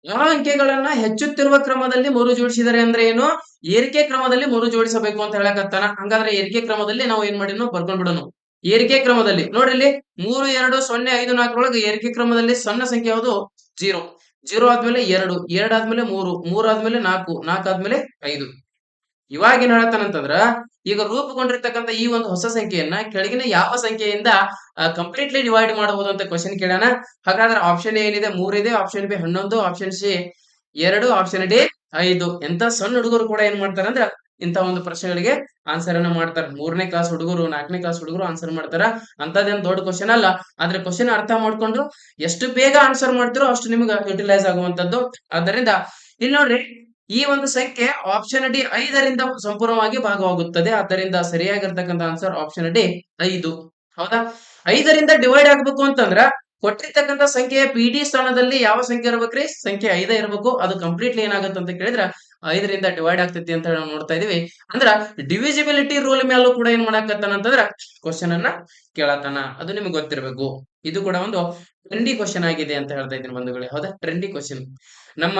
ಆ ಅಂಕೆಗಳನ್ನ ಹೆಚ್ಚುತ್ತಿರುವ ಕ್ರಮದಲ್ಲಿ ಮರು ಜೋಡಿಸಿದರೆ ಅಂದ್ರೆ ಏನು? ಏರಿಕೆ ಕ್ರಮದಲ್ಲಿ ಮರು ಜೋಡಿಸಬೇಕು ಅಂತ ಹೇಳಕತ್ತಾನ. ಹಂಗಾದ್ರೆ ಏರಿಕೆ ಕ್ರಮದಲ್ಲಿ ನಾವು ಏನ್ ಮಾಡಿದ್ನು, ಬರ್ಕೊಂಡ್ ಬಿಡೋನು. ಏರಿಕೆ ಕ್ರಮದಲ್ಲಿ ನೋಡ್ರಿ ಇಲ್ಲಿ 3 2 0 5 4 ಒಳಗೆ ಏರಿಕೆ ಕ್ರಮದಲ್ಲಿ ಸಣ್ಣ ಸಂಖ್ಯೆ ಯಾವುದು? 0 ಆದ್ಮೇಲೆ 2 ಆದ್ಮೇಲೆ 3 ಆದ್ಮೇಲೆ 4 ಆದ್ಮೇಲೆ 5. ಇವಾಗ ಏನ್ ಹೇಳತ್ತಾನಂತಂದ್ರ ಈಗ ರೂಪುಗೊಂಡಿರ್ತಕ್ಕಂಥ ಈ ಒಂದು ಹೊಸ ಸಂಖ್ಯೆಯನ್ನ ಕೆಳಗಿನ ಯಾವ ಸಂಖ್ಯೆಯಿಂದ ಕಂಪ್ಲೀಟ್ಲಿ ಡಿವೈಡ್ ಮಾಡಬಹುದು ಅಂತ ಕ್ವಶನ್ ಕೇಳೋಣ. ಹಾಗಾದ್ರೆ ಆಪ್ಷನ್ ಎ ಏನಿದೆ 3 ಇದೆ, option B 11, option C 2, option D 5. ಎಂತ ಸಣ್ಣ ಹುಡುಗರು ಕೂಡ ಏನ್ ಮಾಡ್ತಾರ ಅಂದ್ರ ಇಂತ ಒಂದು ಪ್ರಶ್ನೆಗಳಿಗೆ ಆನ್ಸರ್ ಅನ್ನ ಮಾಡ್ತಾರೆ. 3ನೇ ಕ್ಲಾಸ್ ಹುಡುಗರು 4ನೇ ಕ್ಲಾಸ್ ಹುಡುಗರು ಆನ್ಸರ್ ಮಾಡ್ತಾರ. ಅಂತದೇನ್ ದೊಡ್ಡ ಕ್ವಶನ್ ಅಲ್ಲ. ಆದ್ರೆ ಕ್ವಶನ್ ಅರ್ಥ ಮಾಡ್ಕೊಂಡು ಎಷ್ಟು ಬೇಗ ಆನ್ಸರ್ ಮಾಡ್ತಿರೋ ಅಷ್ಟು ನಿಮ್ಗೆ ಯುಟಿಲೈಸ್ ಆಗುವಂತದ್ದು. ಆದ್ದರಿಂದ ಇಲ್ಲಿ ನೋಡ್ರಿ ಈ ಒಂದು ಸಂಖ್ಯೆ ಆಪ್ಷನ್ ಡಿ 5ರಿಂದ ಸಂಪೂರ್ಣವಾಗಿ ಭಾಗವಾಗುತ್ತದೆ. ಆದ್ದರಿಂದ ಸರಿಯಾಗಿರ್ತಕ್ಕಂಥ ಆನ್ಸರ್ ಆಪ್ಷನ್ ಡಿ 5. ಹೌದಾ? 5ರಿಂದ ಡಿವೈಡ್ ಆಗ್ಬೇಕು ಅಂತಂದ್ರ ಕೊಟ್ಟಿರ್ತಕ್ಕಂಥ ಸಂಖ್ಯೆಯ PD ಸ್ಥಾನದಲ್ಲಿ ಯಾವ ಸಂಖ್ಯೆ ಇರ್ಬೇಕ್ರಿ? ಸಂಖ್ಯೆ 5 ಇರಬೇಕು. ಅದು ಕಂಪ್ಲೀಟ್ಲಿ ಏನಾಗುತ್ತೆ ಅಂತ ಕೇಳಿದ್ರ 5ರಿಂದ ಡಿವೈಡ್ ಆಗ್ತೈತಿ ಅಂತ ಹೇಳಿ ನಾವು ನೋಡ್ತಾ ಇದೀವಿ. ಅಂದ್ರ ಡಿವಿಸಿಬಿಲಿಟಿ ರೂಲ್ ಮೇಲೂ ಕೂಡ ಏನ್ ಮಾಡಾಕತ್ತಾನ ಅಂತಂದ್ರ ಕ್ವಶನ್ ಅನ್ನ ಕೇಳತಾನ. ಅದು ನಿಮ್ಗೆ ಗೊತ್ತಿರಬೇಕು. ಇದು ಕೂಡ ಒಂದು ಟ್ರೆಂಡಿ ಕ್ವಶನ್ ಆಗಿದೆ ಅಂತ ಹೇಳ್ತಾ ಇದ್ದೀನಿ ಬಂಧುಗಳೇ. ಹೌದಾ? Trendy question. ನಮ್ಮ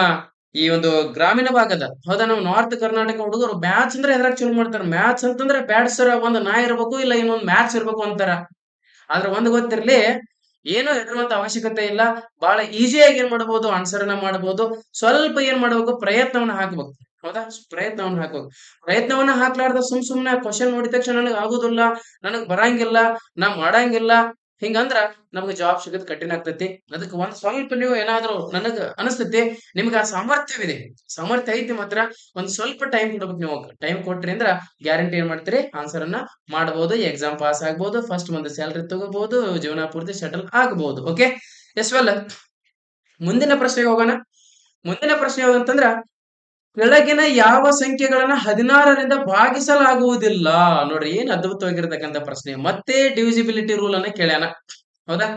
ಈ ಒಂದು ಗ್ರಾಮೀಣ ಭಾಗದ, ಹೌದಾ, ನಾವು ನಾರ್ತ್ ಕರ್ನಾಟಕ ಹುಡುಗರು ಮ್ಯಾಥ್ಸ್ ಅಂದ್ರೆ ಎದ್ರಾಗ ಚಲೋ ಮಾಡ್ತಾರೆ. ಮ್ಯಾಥ್ಸ್ ಅಂತಂದ್ರೆ ಬ್ಯಾಡ್ ಸರ್, ಒಂದು ನಾ ಇರ್ಬೇಕು ಇಲ್ಲ ಇನ್ನೊಂದು ಮ್ಯಾಥ್ಸ್ ಇರ್ಬೇಕು ಅಂತಾರ. ಆದ್ರೆ ಒಂದು ಗೊತ್ತಿರ್ಲಿ, ಏನು ಹೆದರುವಂತ ಅವಶ್ಯಕತೆ ಇಲ್ಲ. ಬಹಳ ಈಸಿಯಾಗಿ ಏನ್ ಮಾಡಬಹುದು, ಆನ್ಸರ್ ಅನ್ನ ಮಾಡಬಹುದು. ಸ್ವಲ್ಪ ಏನ್ ಮಾಡ್ಬೇಕು, ಪ್ರಯತ್ನವನ್ನ ಹಾಕ್ಬೇಕು. ಹೌದಾ? ಪ್ರಯತ್ನವನ್ನ ಹಾಕ್ಬೇಕು. ಪ್ರಯತ್ನವನ್ನ ಹಾಕ್ಲಾರ್ದ ಸುಮ್ನೆ ಕ್ವಶನ್ ನೋಡಿದ ತಕ್ಷಣ ನನಗೆ ಆಗುದಿಲ್ಲ, ನನಗ್ ಬರಂಗಿಲ್ಲ, ನಾ ಮಾಡಂಗಿಲ್ಲ, ಹಿಂಗಂದ್ರ ನಮ್ಗೆ ಜಾಬ್ ಸಿಗೋದ್ ಕಠಿಣ ಆಗ್ತೈತಿ. ಅದಕ್ಕೆ ಒಂದ್ ಸ್ವಲ್ಪ ನೀವು ಏನಾದ್ರು, ನನಗ್ ಅನಿಸ್ತೈತಿ ನಿಮ್ಗೆ ಆ ಸಾಮರ್ಥ್ಯವಿದೆ, ಸಾಮರ್ಥ್ಯ ಐತಿ, ಮಾತ್ರ ಒಂದ್ ಸ್ವಲ್ಪ ಟೈಮ್ ಕೊಡ್ಬೇಕು. ನೀವು ಟೈಮ್ ಕೊಟ್ರಿ ಅಂದ್ರ ಗ್ಯಾರಂಟಿ ಏನ್ ಮಾಡ್ತೀರಿ, ಆನ್ಸರ್ ಅನ್ನ ಮಾಡಬಹುದು, ಎಕ್ಸಾಮ್ ಪಾಸ್ ಆಗ್ಬಹುದು, ಫಸ್ಟ್ ಒಂದು ಸ್ಯಾಲರಿ ತಗೋಬಹುದು, ಜೀವನ ಪೂರ್ತಿ ಸೆಟಲ್ ಆಗಬಹುದು. Okay, yes well. ಮುಂದಿನ ಪ್ರಶ್ನೆಗೆ ಹೋಗೋಣ. ಮುಂದಿನ ಪ್ರಶ್ನೆ ಯಾವ್ದಂತಂದ್ರ, ಕೆಳಗಿನ ಯಾವ ಸಂಖ್ಯೆಗಳನ್ನ 16ರಿಂದ ಭಾಗಿಸಲಾಗುವುದಿಲ್ಲ? ನೋಡ್ರಿ, ಏನ್ ಅದ್ಭುತವಾಗಿರ್ತಕ್ಕಂಥ ಪ್ರಶ್ನೆ. ಮತ್ತೆ ಡಿವಿಸಿಬಿಲಿಟಿ ರೂಲ್ ಅನ್ನ ಕೇಳ್ಯಾನ. ಹೌದಾ?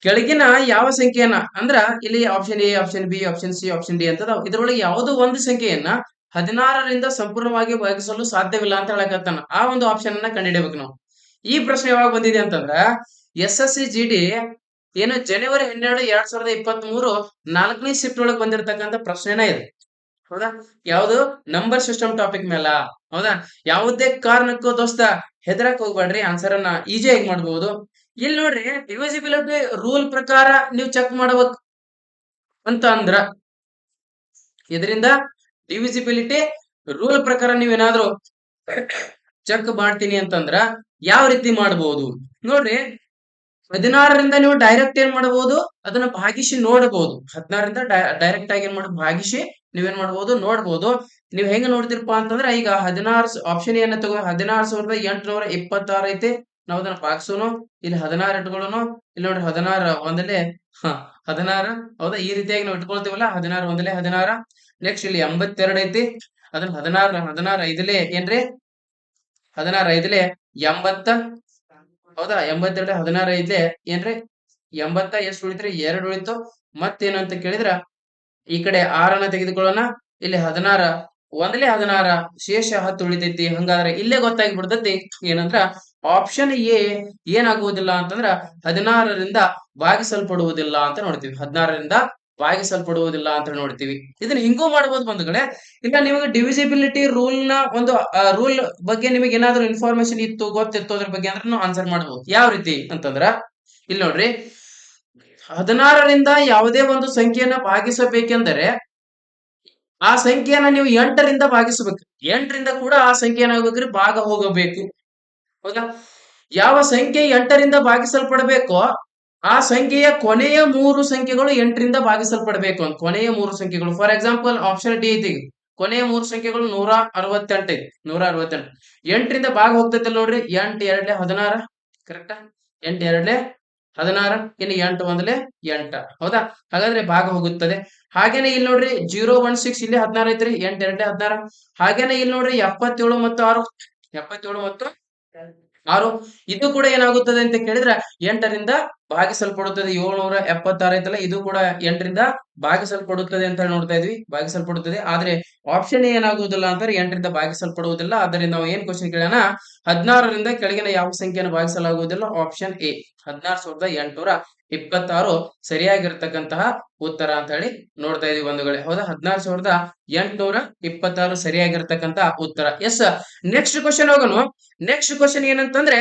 ಕೆಳಗಿನ ಯಾವ ಸಂಖ್ಯೆಯನ್ನ, ಅಂದ್ರ ಇಲ್ಲಿ option A, option B, option C, option D ಅಂತ ಇದ್ರೊಳಗೆ ಯಾವುದೋ ಒಂದು ಸಂಖ್ಯೆಯನ್ನ 16ರಿಂದ ಸಂಪೂರ್ಣವಾಗಿ ಭಾಗಿಸಲು ಸಾಧ್ಯವಿಲ್ಲ ಅಂತ ಹೇಳಕತ್ತಾನ. ಆ ಒಂದು ಆಪ್ಷನ್ ಅನ್ನ ಕಂಡುಹಿಡಿಯಬೇಕು ನಾವು. ಈ ಪ್ರಶ್ನೆ ಯಾವಾಗ ಬಂದಿದೆ ಅಂತಂದ್ರ, SSC GD ಏನು ಜನವರಿ 12, 2023 4ನೇ ಶಿಫ್ಟ್ ಒಳಗೆ ಬಂದಿರತಕ್ಕಂಥ ಪ್ರಶ್ನೆನ ಇದೆ. ಹೌದಾ? ಯಾವುದು? ನಂಬರ್ ಸಿಸ್ಟಮ್ ಟಾಪಿಕ್ ಮೇಲ. ಹೌದಾ? ಯಾವುದೇ ಕಾರಣಕ್ಕೂ ದೋಸ್ತ ಹೆದರಕ್ ಹೋಗ್ಬೇಡ್ರಿ, ಆನ್ಸರ್ ಅನ್ನ ಈಸಿಯಾಗಿ ಮಾಡಬಹುದು. ಇಲ್ಲಿ ನೋಡ್ರಿ, ಡಿವಿಸಿಬಿಲಿಟಿ ರೂಲ್ ಪ್ರಕಾರ ನೀವು ಚೆಕ್ ಮಾಡ್ಬೇಕು ಅಂತ ಅಂದ್ರ, ಇದರಿಂದ ಡಿವಿಸಿಬಿಲಿಟಿ ರೂಲ್ ಪ್ರಕಾರ ನೀವೇನಾದ್ರೂ ಚೆಕ್ ಮಾಡ್ತೀನಿ ಅಂತಂದ್ರ ಯಾವ ರೀತಿ ಮಾಡಬಹುದು ನೋಡ್ರಿ. 16ರಿಂದ ನೀವು ಡೈರೆಕ್ಟ್ ಏನ್ ಮಾಡಬಹುದು, ಅದನ್ನ ಭಾಗಿಸಿ ನೋಡಬಹುದು. 16ರಿಂದ ಡೈರೆಕ್ಟ್ ಆಗಿ ಏನ್ ಮಾಡಬಹುದು, ಭಾಗಿಸಿ ನೀವೇನ್ ಮಾಡಬಹುದು, ನೋಡಬಹುದು. ನೀವ್ ಹೆಂಗ ನೋಡ್ತಿರಪ್ಪ ಅಂತಂದ್ರ, ಈಗ 16 ಆಪ್ಷನ್ ಏನ ತಗೋ, 16,826 ಐತಿ. ನಾವ್ ಅದನ್ನ ಭಾಗಿಸೋನು, ಇಲ್ಲಿ 16 ಇಟ್ಕೊಳ್ಳೋನು. ಇಲ್ಲಿ ನೋಡ್ರಿ 16 ಒಂದಲೆ 16. ಹೌದಾ? ಈ ರೀತಿಯಾಗಿ ನಾವು ಇಟ್ಕೊಳ್ತೀವಲ್ಲ, 16 ಒಂದಲೆ 16. ನೆಕ್ಸ್ಟ್ ಇಲ್ಲಿ 82 ಐತಿ. ಅದನ್ನ 16 ಐದಲೆ ಏನ್ರಿ, 16 ಐದಲೆ 80. ಹೌದಾ? 82 16 ಐದ್ಲೆ ಏನ್ರಿ 80. ಎಷ್ಟು ಉಳಿತ್ರಿ? 2 ಉಳಿತು. ಮತ್ತೇನು ಅಂತ ಕೇಳಿದ್ರ, ಈ ಕಡೆ 6ಅನ್ನ ತೆಗೆದುಕೊಳ್ಳೋಣ. ಇಲ್ಲಿ 16 ಒಂದಲೇ 16, ಶೇಷ 10 ಉಳಿತೈತಿ. ಹಂಗಾದ್ರೆ ಇಲ್ಲೇ ಗೊತ್ತಾಗಿ ಬಿಡ್ತೈತಿ ಏನಂದ್ರ, ಆಪ್ಷನ್ ಎ ಏನಾಗುವುದಿಲ್ಲ ಅಂತಂದ್ರ 16ರಿಂದ ಭಾಗಿಸಲ್ಪಡುವುದಿಲ್ಲ ಅಂತ ನೋಡ್ತೀವಿ. 16ರಿಂದ ಭಾಗಿಸಲ್ಪಡುವುದಿಲ್ಲ ಅಂತ ನೋಡ್ತೀವಿ. ಇದನ್ನ ಹಿಂಗೂ ಮಾಡಬಹುದು ಬಂಧುಗಳೇ. ಇಲ್ಲ ನಿಮಗೆ ಡಿವಿಸಿಬಿಲಿಟಿ ರೂಲ್ ನ ಒಂದು ರೂಲ್ ಬಗ್ಗೆ ನಿಮಗೆ ಏನಾದ್ರು ಇನ್ಫಾರ್ಮೇಶನ್ ಇತ್ತು, ಗೊತ್ತಿತ್ತು ಅದ್ರ ಬಗ್ಗೆ ಅಂದ್ರೆ ಆನ್ಸರ್ ಮಾಡಬಹುದು. ಯಾವ ರೀತಿ ಅಂತಂದ್ರ, ಇಲ್ಲಿ ನೋಡ್ರಿ, 16ರಿಂದ ಯಾವುದೇ ಒಂದು ಸಂಖ್ಯೆಯನ್ನ ಭಾಗಿಸಬೇಕೆಂದರೆ ಆ ಸಂಖ್ಯೆಯನ್ನ ನೀವು 8ರಿಂದ ಭಾಗಿಸಬೇಕು. 8ರಿಂದ ಕೂಡ ಆ ಸಂಖ್ಯೆ ಏನಾಗಬೇಕ್ರಿ, ಭಾಗ ಹೋಗಬೇಕು. ಹೌದಾ? ಯಾವ ಸಂಖ್ಯೆ 8ರಿಂದ ಭಾಗಿಸಲ್ಪಡಬೇಕೋ ಆ ಸಂಖ್ಯೆಯ ಕೊನೆಯ 3 ಸಂಖ್ಯೆಗಳು 8ರಿಂದ ಭಾಗಿಸಲ್ಪಡಬೇಕು ಅಂತ. ಕೊನೆಯ 3 ಸಂಖ್ಯೆಗಳು, ಫಾರ್ ಎಕ್ಸಾಂಪಲ್ ಆಪ್ಷನ್ ಡಿ ಐತಿ. ಕೊನೆಯ 3 ಸಂಖ್ಯೆಗಳು 168 ಐತಿ. 168 8ರಿಂದ ಭಾಗ ಹೋಗ್ತೈತಿ ನೋಡ್ರಿ. 8 2 16, ಕರೆಕ್ಟಾ? 8 2 16, ಇನ್ನು 8 1 8. ಹೌದಾ? ಹಾಗಾದ್ರೆ ಭಾಗ ಹೋಗುತ್ತದೆ. ಹಾಗೇನೆ ಇಲ್ಲಿ ನೋಡ್ರಿ 016, ಇಲ್ಲಿ 16 ಐತ್ರಿ. 8 2 16. ಹಾಗೇನೆ ಇಲ್ಲಿ ನೋಡ್ರಿ 77 ಮತ್ತು 6, 77 ಮತ್ತು 6. ಇದು ಕೂಡ ಏನಾಗುತ್ತದೆ ಅಂತ ಕೇಳಿದ್ರೆ 8ರಿಂದ ಭಾಗಿಸಲ್ಪಡುತ್ತದೆ. 776 ಐತಲ್ಲ, ಇದು ಕೂಡ 8ರಿಂದ ಭಾಗಿಸಲ್ಪಡುತ್ತದೆ ಅಂತ ನೋಡ್ತಾ ಇದ್ವಿ. ಭಾಗಿಸಲ್ಪಡುತ್ತದೆ. ಆದ್ರೆ ಆಪ್ಷನ್ ಏನಾಗುವುದಿಲ್ಲ ಅಂತಾರೆ, 8ರಿಂದ ಭಾಗಿಸಲ್ಪಡುವುದಿಲ್ಲ. ಆದ್ದರಿಂದ ನಾವು ಏನ್ ಕ್ವಶನ್ ಕೇಳೋಣ, 16ರಿಂದ ಕೆಳಗಿನ ಯಾವ ಸಂಖ್ಯೆಯನ್ನು ಭಾಗಿಸಲಾಗುವುದಿಲ್ಲ? ಆಪ್ಷನ್ ಎ 16,826 ಸರಿಯಾಗಿರ್ತಕ್ಕಂತಹ ಉತ್ತರ ಅಂತ ಹೇಳಿ ನೋಡ್ತಾ ಇದೀವಿ ಬಂಧುಗಳೇ. ಹೌದಾ? 16,826 ಸರಿಯಾಗಿರ್ತಕ್ಕಂತಹ ಉತ್ತರ. ಎಸ್, ನೆಕ್ಸ್ಟ್ ಕ್ವಶನ್ ಹೋಗೋಣ. ನೆಕ್ಸ್ಟ್ ಕ್ವಶನ್ ಏನಂತಂದ್ರೆ,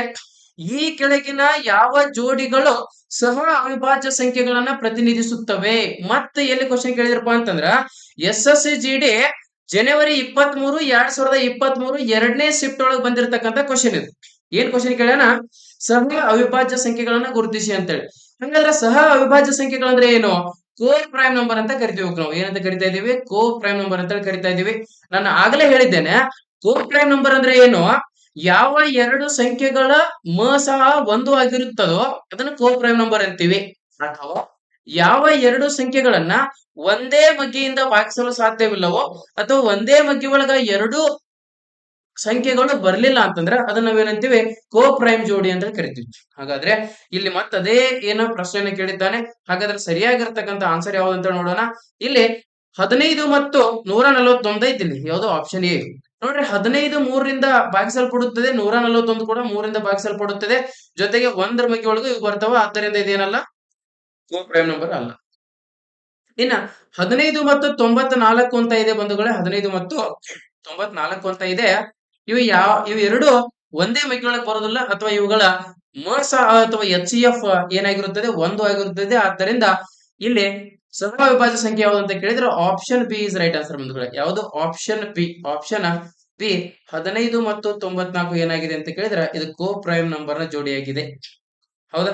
ಈ ಕೆಳಗಿನ ಯಾವ ಜೋಡಿಗಳು ಸಹ ಅವಿಭಾಜ್ಯ ಸಂಖ್ಯೆಗಳನ್ನ ಪ್ರತಿನಿಧಿಸುತ್ತವೆ? ಮತ್ತೆ ಎಲ್ಲಿ ಕ್ವಶನ್ ಕೇಳಿದ್ರಪ್ಪ ಅಂತಂದ್ರ, SSC GD ಜನವರಿ 23, 2023 2ನೇ ಶಿಫ್ಟ್ ಒಳಗೆ ಬಂದಿರತಕ್ಕಂತ ಕ್ವಶನ್ ಇದು. ಏನ್ ಕ್ವಶನ್ ಕೇಳ್ಯಾನ? ಸಹ ಅವಿಭಾಜ್ಯ ಸಂಖ್ಯೆಗಳನ್ನ ಗುರುತಿಸಿ ಅಂತೇಳಿ. ಹಂಗಾದ್ರೆ ಸಹ ಅವಿಭಾಜ್ಯ ಸಂಖ್ಯೆಗಳಂದ್ರೆ ಏನು? ಕೋ ಪ್ರೈಮ್ ನಂಬರ್ ಅಂತ ಕರಿತೀವಿ. ನಾವು ಏನಂತ ಕರಿತಾ ಇದೀವಿ? ಕೋ ಪ್ರೈಮ್ ನಂಬರ್ ಅಂತ ಕರಿತಾ ಇದೀವಿ. ನಾನು ಆಗಲೇ ಹೇಳಿದ್ದೇನೆ, ಕೋ ಪ್ರೈಮ್ ನಂಬರ್ ಅಂದ್ರೆ ಏನು? ಯಾವ ಎರಡು ಸಂಖ್ಯೆಗಳ ಸಹ 1 ಆಗಿರುತ್ತದೋ ಅದನ್ನ ಕೋ ಪ್ರೈಮ್ ನಂಬರ್ ಅಂತೀವಿ. ಅಥವಾ ಯಾವ ಎರಡು ಸಂಖ್ಯೆಗಳನ್ನ ಒಂದೇ ಮಗ್ಗಿಯಿಂದ ಭಾಗಿಸಲು ಸಾಧ್ಯವಿಲ್ಲವೋ ಅಥವಾ ಒಂದೇ ಮಗ್ಗಿ ಒಳಗ ಎರಡು ಸಂಖ್ಯೆಗಳು ಬರ್ಲಿಲ್ಲ ಅಂತಂದ್ರೆ ಅದನ್ನ ನಾವೇನಂತೀವಿ ಕೋ ಪ್ರೈಮ್ ಜೋಡಿ ಅಂತ ಕರಿತೀವಿ. ಹಾಗಾದ್ರೆ ಇಲ್ಲಿ ಮತ್ತೆ ಅದೇ ಏನೋ ಪ್ರಶ್ನೆಯನ್ನ ಕೇಳಿದ್ದಾನೆ. ಹಾಗಾದ್ರೆ ಸರಿಯಾಗಿರ್ತಕ್ಕಂಥ ಆನ್ಸರ್ ಯಾವ್ದು ಅಂತ ನೋಡೋಣ. ಇಲ್ಲಿ 15 ಮತ್ತು 141 ಐತಿ ಇಲ್ಲಿ. ಯಾವ್ದು ಆಪ್ಷನ್ ಎ. ನೋಡ್ರಿ 15 3ರಿಂದ ಭಾಗಿಸಲ್ಪಡುತ್ತದೆ, 141 ಕೂಡ 3ರಿಂದ ಭಾಗಿಸಲ್ಪಡುತ್ತದೆ. ಜೊತೆಗೆ 1ರ ಬಗ್ಗೆ ಒಳಗೂ ಇವು ಬರ್ತಾವ. ಆದ್ದರಿಂದ ಇದೇನಲ್ಲ, ಕೋ ಪ್ರೈಮ್ ನಂಬರ್ ಅಲ್ಲ. ಇನ್ನ 15 ಮತ್ತು 94 ಅಂತ ಇದೆ ಬಂಧುಗಳೇ. 15 ಮತ್ತು 94 ಅಂತ ಇದೆ. ಇವು ಎರಡು ಒಂದೇ ಮಗ್ಗಿಯೊಳಗೆ ಬರೋದಿಲ್ಲ, ಅಥವಾ ಇವುಗಳ ಮೋಸ ಅಥವಾ HCF ಏನಾಗಿರುತ್ತದೆ, 1 ಆಗಿರುತ್ತದೆ. ಆದ್ದರಿಂದ ಇಲ್ಲಿ ಸಹ ವಿಭಾಜ್ಯ ಸಂಖ್ಯೆ ಯಾವುದು ಅಂತ ಕೇಳಿದ್ರೆ option B is right answer ಬಂಧುಗಳೇ. ಯಾವುದು? Option B. ಆಪ್ಷನ್ ಬಿ 15 ಮತ್ತು 94 ಏನಾಗಿದೆ ಅಂತ ಕೇಳಿದ್ರೆ ಇದು ಕೋ ಪ್ರೈಮ್ ನಂಬರ್ ನ ಜೋಡಿಯಾಗಿದೆ. ಹೌದಾ?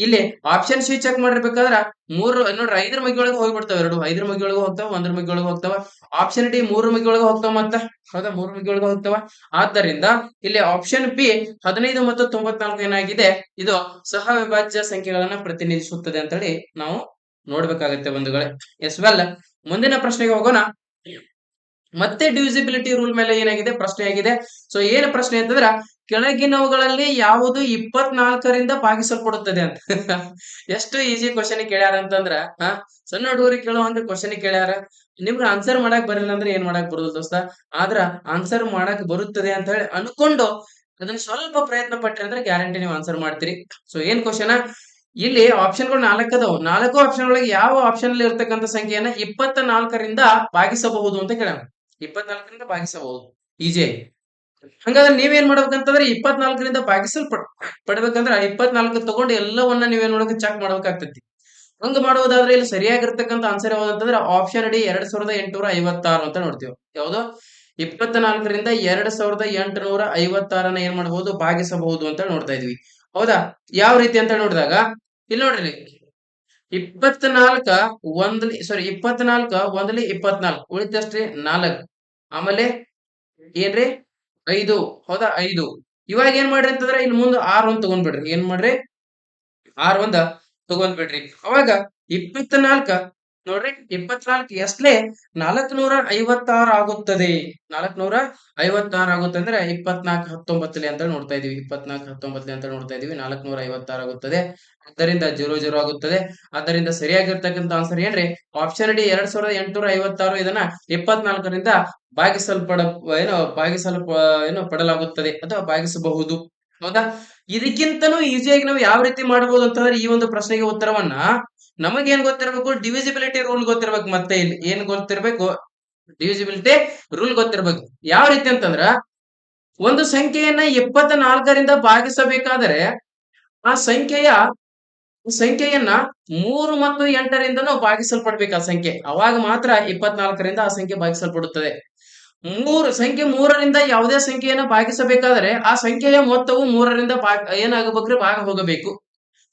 ಇಲ್ಲಿ ಆಪ್ಷನ್ ಸಿ ಚೆಕ್ ಮಾಡಿರ್ಬೇಕಾದ್ರ ನೋಡ್ರಿ 5ರ ಮಗ್ಗಿಯೊಳಗೆ ಹೋಗ್ಬಿಡ್ತಾವ. 5ರ ಮಗ್ಗಿಯೊಳಗೆ ಹೋಗ್ತಾವ, 1ರ ಮಗ್ಗಿಯೊಳಗೆ ಹೋಗ್ತಾವ. ಆಪ್ಷನ್ ಡಿ 3ರ ಮಗ್ಗಿಯೊಳಗೆ ಹೋಗ್ತಾವ ಮತ್ತ. ಹೌದಾ? 3ರ ಮಗ್ಗಿಯೊಳಗೆ ಹೋಗ್ತಾವ. ಆದ್ದರಿಂದ ಇಲ್ಲಿ ಆಪ್ಷನ್ ಬಿ 15 ಮತ್ತು 94 ಏನಾಗಿದೆ, ಇದು ಸಹ ವಿಭಾಜ್ಯ ಸಂಖ್ಯೆಗಳನ್ನ ಪ್ರತಿನಿಧಿಸುತ್ತದೆ ಅಂತ ಹೇಳಿ ನಾವು ನೋಡ್ಬೇಕಾಗತ್ತೆ ಬಂಧುಗಳೇ. ಎಸ್ ವೆಲ್, ಮುಂದಿನ ಪ್ರಶ್ನೆಗೆ ಹೋಗೋಣ. ಮತ್ತೆ ಡಿವಿಸಿಬಿಲಿಟಿ ರೂಲ್ ಮೇಲೆ ಏನಾಗಿದೆ, ಪ್ರಶ್ನೆ ಆಗಿದೆ. ಸೊ ಏನು ಪ್ರಶ್ನೆ ಅಂತಂದ್ರ, ಕೆಳಗಿನವುಗಳಲ್ಲಿ ಯಾವುದು 24ರಿಂದ ಭಾಗಿಸಲ್ಪಡುತ್ತದೆ ಅಂತ. ಎಷ್ಟು ಈಸಿ ಕ್ವಶನ್ ಕೇಳ್ಯಾರ ಅಂತಂದ್ರ, ಸಣ್ಣ ಹುಡುಗರಿಗೆ ಕೇಳುವಂತ ಕ್ವಶನ್ ಕೇಳ್ಯಾರ. ನಿಮ್ಗೆ ಆನ್ಸರ್ ಮಾಡಕ್ ಬರಲಿಲ್ಲ ಅಂದ್ರೆ ಏನ್ ಮಾಡಕ್ ಬರುದಿಲ್ಲ ದೋಸ್ತ. ಆದ್ರ ಆನ್ಸರ್ ಮಾಡಕ್ ಬರುತ್ತದೆ ಅಂತ ಹೇಳಿ ಅನ್ಕೊಂಡು ಅದನ್ನ ಸ್ವಲ್ಪ ಪ್ರಯತ್ನ ಪಟ್ರಿ ಅಂದ್ರೆ ಗ್ಯಾರಂಟಿ ನೀವು ಆನ್ಸರ್ ಮಾಡ್ತೀರಿ. ಸೊ ಏನ್ ಕ್ವಶನ್, ಇಲ್ಲಿ ಆಪ್ಷನ್ಗಳು 4 ಅದಾವ. 4 ಆಪ್ಷನ್ ಒಳಗೆ ಯಾವ ಆಪ್ಷನ್ ಅಲ್ಲಿ ಇರ್ತಕ್ಕಂಥ ಸಂಖ್ಯೆಯನ್ನ 24ರಿಂದ ಭಾಗಿಸಬಹುದು ಅಂತ ಕೇಳ. 24ರಿಂದ ಭಾಗಿಸಬಹುದು, ಈಜಿ. ಹಂಗಾದ್ರೆ ನೀವೇನ್ ಮಾಡ್ಬೇಕಂತಂದ್ರೆ 24ರಿಂದ ಪಡ್ಬೇಕಂದ್ರ 24 ತಗೊಂಡು ಎಲ್ಲವನ್ನ ನೀವೇನ್ ಮಾಡ್ಬೇಕು, ಚೆಕ್ ಮಾಡ್ಬೇಕಾಗ್ತೈತಿ. ಹಂಗ ಮಾಡುವುದಾದ್ರೆ ಇಲ್ಲಿ ಸರಿಯಾಗಿರ್ತಕ್ಕಂಥ ಆನ್ಸರ್ ಯಾವ್ದು ಅಂತಂದ್ರೆ ಆಪ್ಷನ್ ಡಿ 2856 ಅಂತ ನೋಡ್ತೀವಿ. ಯಾವ್ದು? 24ರಿಂದ 2856 ಏನ್ ಮಾಡಬಹುದು, ಭಾಗಿಸಬಹುದು ಅಂತ ನೋಡ್ತಾ ಇದ್ವಿ. ಹೌದಾ? ಯಾವ ರೀತಿ ಅಂತ ನೋಡಿದಾಗ ಇಲ್ಲಿ ನೋಡ್ರಿ, 24 ಒಂದ್ಲಿ 24 ಉಳಿತಷ್ಟ್ರಿ 4. ಆಮೇಲೆ ಏನ್ರಿ 5. ಹೌದಾ? 5. ಇವಾಗ ಏನ್ ಮಾಡ್ರಿ ಅಂತಂದ್ರೆ ಇಲ್ಲಿ ಮುಂದೆ R1 ತಗೊಂಡ್ಬಿಡ್ರಿ. ಏನ್ ಮಾಡ್ರಿ, R1 ತಗೊಂಡ್ಬಿಡ್ರಿ. ಅವಾಗ 24 ನೋಡ್ರಿ, 24 ಎಷ್ಟಲೇ 456 ಆಗುತ್ತದೆ. 456 ಆಗುತ್ತೆ ಅಂದ್ರೆ 24 19 ಅಂತ ನೋಡ್ತಾ ಇದೀವಿ. 24 19 ಅಂತ ನೋಡ್ತಾ ಇದೀವಿ. 456 ಆಗುತ್ತದೆ. ಆದ್ದರಿಂದ 00 ಆಗುತ್ತದೆ. ಆದ್ದರಿಂದ ಸರಿಯಾಗಿರ್ತಕ್ಕಂಥ ಆನ್ಸರ್ ಏನ್ರಿ, ಆಪ್ಷನ್ ಡಿ 2856. ಇದನ್ನ 24ರಿಂದ ಭಾಗಿಸಲ್ಪಡ ಪಡಲಾಗುತ್ತದೆ ಅಥವಾ ಭಾಗಿಸಬಹುದು. ಹೌದಾ? ಇದಕ್ಕಿಂತನೂ ಈಸಿಯಾಗಿ ನಾವು ಯಾವ ರೀತಿ ಮಾಡಬಹುದು ಅಂತಂದ್ರೆ, ಈ ಒಂದು ಪ್ರಶ್ನೆಗೆ ಉತ್ತರವನ್ನ ನಮಗೇನ್ ಗೊತ್ತಿರಬೇಕು, ಡಿವಿಸಿಬಿಲಿಟಿ ರೂಲ್ ಗೊತ್ತಿರ್ಬೇಕು. ಮತ್ತೆ ಇಲ್ಲಿ ಏನ್ ಗೊತ್ತಿರ್ಬೇಕು, ಡಿವಿಸಿಬಿಲಿಟಿ ರೂಲ್ ಗೊತ್ತಿರ್ಬೇಕು. ಯಾವ ರೀತಿ ಅಂತಂದ್ರ, ಒಂದು ಸಂಖ್ಯೆಯನ್ನ 24ರಿಂದ ಭಾಗಿಸಬೇಕಾದರೆ ಆ ಸಂಖ್ಯೆಯನ್ನ 3 ಮತ್ತು 8ರಿಂದನೂ ಭಾಗಿಸಲ್ಪಡ್ಬೇಕು ಆ ಸಂಖ್ಯೆ. ಅವಾಗ ಮಾತ್ರ 24ರಿಂದ ಆ ಸಂಖ್ಯೆ ಭಾಗಿಸಲ್ಪಡುತ್ತದೆ. ಸಂಖ್ಯೆ 3ರಿಂದ ಯಾವುದೇ ಸಂಖ್ಯೆಯನ್ನ ಭಾಗಿಸಬೇಕಾದರೆ ಆ ಸಂಖ್ಯೆಯ ಮೊತ್ತವು 3ರಿಂದ ಏನಾಗಬೇಕ್ರಿ, ಭಾಗ ಹೋಗಬೇಕು.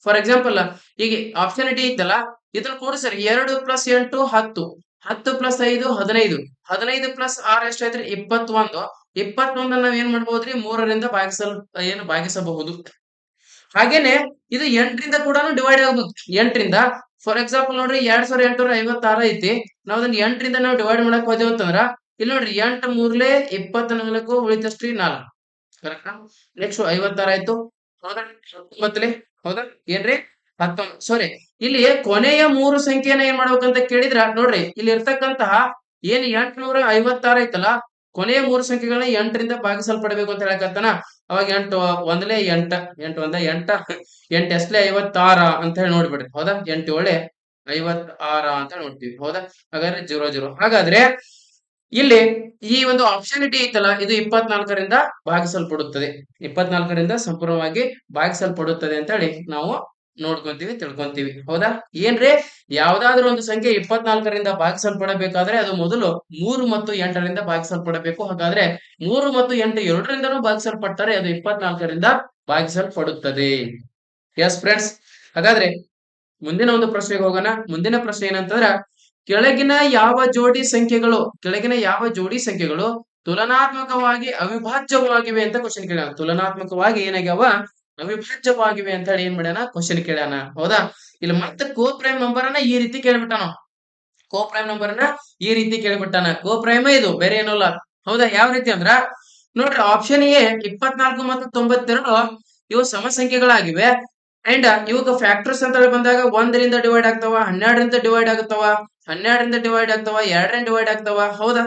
ಫಾರ್ ಎಕ್ಸಾಂಪಲ್, ಈಗ ಆಪ್ಷನ್ ಡಿ ಐತಲ್ಲ, ಇದನ್ನ ಕೂಡಿಸ್ರಿ. 2 + 8 10, 10 + 5 15, 15 + 6 ಎಷ್ಟಾಯ್ತ್ರಿ, 21. 21 ನಾವ್ ಏನ್ ಮಾಡ್ಬೋದ್ರಿ, 3ರಿಂದ ಭಾಗಿಸಬಹುದು. ಹಾಗೇನೆ ಇದು 8ರಿಂದ ಕೂಡ ಡಿವೈಡ್ ಆಗ್ಬೇಕು. 8ರಿಂದ ಫಾರ್ ಎಕ್ಸಾಂಪಲ್ ನೋಡ್ರಿ, 2856 ಐತಿ. ನಾವ್ ಅದನ್ನ 8ರಿಂದ ನಾವು ಡಿವೈಡ್ ಮಾಡಕ್ ಹೋದೇವ್ ಅಂತಂದ್ರ ಇಲ್ಲಿ ನೋಡ್ರಿ, 8 3 24 ಉಳಿತಷ್ಟ್ರಿ 4. ಕರೆಕ್ಟಾ? ನೆಕ್ಸ್ಟ್ 56 ಆಯ್ತು. ಹೌದಾ? 19. ಹೌದಾ? ಏನ್ರಿ 19. ಸಾರಿ, ಇಲ್ಲಿ ಕೊನೆಯ 3 ಸಂಖ್ಯೆನ ಏನ್ ಮಾಡ್ಬೇಕಂತ ಕೇಳಿದ್ರ ನೋಡ್ರಿ, ಇಲ್ಲಿ ಇರ್ತಕ್ಕಂತಹ ಏನ್ 856 ಐತಲ್ಲ, ಕೊನೆಯ 3 ಸಂಖ್ಯೆಗಳನ್ನ 8ರಿಂದ ಭಾಗಿಸಲ್ಪಡಬೇಕು ಅಂತ ಹೇಳಕತ್ತಾನ. ಅವಾಗ 8 ಒಂದ್ಲೆ 8, 8 ಒಂದ 8, 8 ಎಷ್ಟಲೇ 56 ಅಂತ ಹೇಳಿ ನೋಡ್ಬಿಡ್ರಿ. ಹೌದಾ? 8 7 56 ಅಂತ ನೋಡ್ತೀವಿ. ಹೌದಾ? ಹಾಗಾದ್ರೆ 00. ಹಾಗಾದ್ರೆ ಇಲ್ಲಿ ಈ ಒಂದು ಆಪ್ಷನ್ ಡಿ ಐತಲ್ಲ, ಇದು 24ರಿಂದ ಭಾಗಿಸಲ್ಪಡುತ್ತದೆ. 24ರಿಂದ ಸಂಪೂರ್ಣವಾಗಿ ಭಾಗಿಸಲ್ಪಡುತ್ತದೆ ಅಂತ ಹೇಳಿ ನಾವು ನೋಡ್ಕೊಂತೀವಿ, ತಿಳ್ಕೊಂತೀವಿ. ಹೌದಾ? ಏನ್ರಿ, ಯಾವ್ದಾದ್ರು ಒಂದು ಸಂಖ್ಯೆ 24ರಿಂದ ಭಾಗಿಸಲ್ಪಡಬೇಕಾದ್ರೆ ಅದು ಮೊದಲು 3 ಮತ್ತು 8ರಿಂದ ಭಾಗಿಸಲ್ಪಡಬೇಕು. ಹಾಗಾದ್ರೆ 3 ಮತ್ತು 8 ಎರಡರಿಂದನೂ ಭಾಗಿಸಲ್ಪಟ್ಟರೆ ಅದು 24ರಿಂದ ಭಾಗಿಸಲ್ಪಡುತ್ತದೆ. ಎಸ್ ಫ್ರೆಂಡ್ಸ್, ಹಾಗಾದ್ರೆ ಮುಂದಿನ ಒಂದು ಪ್ರಶ್ನೆಗೆ ಹೋಗೋಣ. ಮುಂದಿನ ಪ್ರಶ್ನೆ ಏನಂತಂದ್ರ, ಕೆಳಗಿನ ಯಾವ ಜೋಡಿ ಸಂಖ್ಯೆಗಳು ತುಲನಾತ್ಮಕವಾಗಿ ಅವಿಭಾಜ್ಯವಾಗಿವೆ ಅಂತ ಕ್ವಶನ್ ಕೇಳ್ಯಾನ. ತುಲನಾತ್ಮಕವಾಗಿ ಏನಾಗ್ಯಾವ, ಅವಿಭಾಜ್ಯವಾಗಿವೆ ಅಂತ ಹೇಳಿ ಏನ್ ಮಾಡ್ಯಾನ, ಕ್ವಶನ್ ಕೇಳ್ಯಾನ. ಹೌದಾ? ಇಲ್ಲಿ ಮತ್ತೆ ಕೋ ಪ್ರೈಮ್ ನಂಬರ್ ಅನ್ನ ಈ ರೀತಿ ಕೇಳ್ಬಿಟ್ಟಾನ. ಕೋ ಪ್ರೈಮ್ ನಂಬರ್ ಅನ್ನ ಈ ರೀತಿ ಕೇಳ್ಬಿಟ್ಟಾನ. ಕೋ ಪ್ರೈಮ್ ಇದು ಬೇರೆ ಏನಲ್ಲ. ಹೌದಾ? ಯಾವ ರೀತಿ ಅಂದ್ರ, ನೋಡ್ರಿ ಆಪ್ಷನ್ ಎ 24 ಮತ್ತು 92 ಇವು ಸಮ ಸಂಖ್ಯೆಗಳಾಗಿವೆ. ಅಂಡ್ ಇವಾಗ ಫ್ಯಾಕ್ಟರ್ಸ್ ಅಂತ ಹೇಳಿ ಬಂದಾಗ 1ರಿಂದ ಡಿವೈಡ್ ಆಗ್ತಾವ, 12ರಿಂದ ಡಿವೈಡ್ ಆಗ್ತಾವ, 12ರಿಂದ ಡಿವೈಡ್ ಆಗ್ತಾವ, 2ರಿಂದ ಡಿವೈಡ್ ಆಗ್ತಾವ, ಹೌದಾ?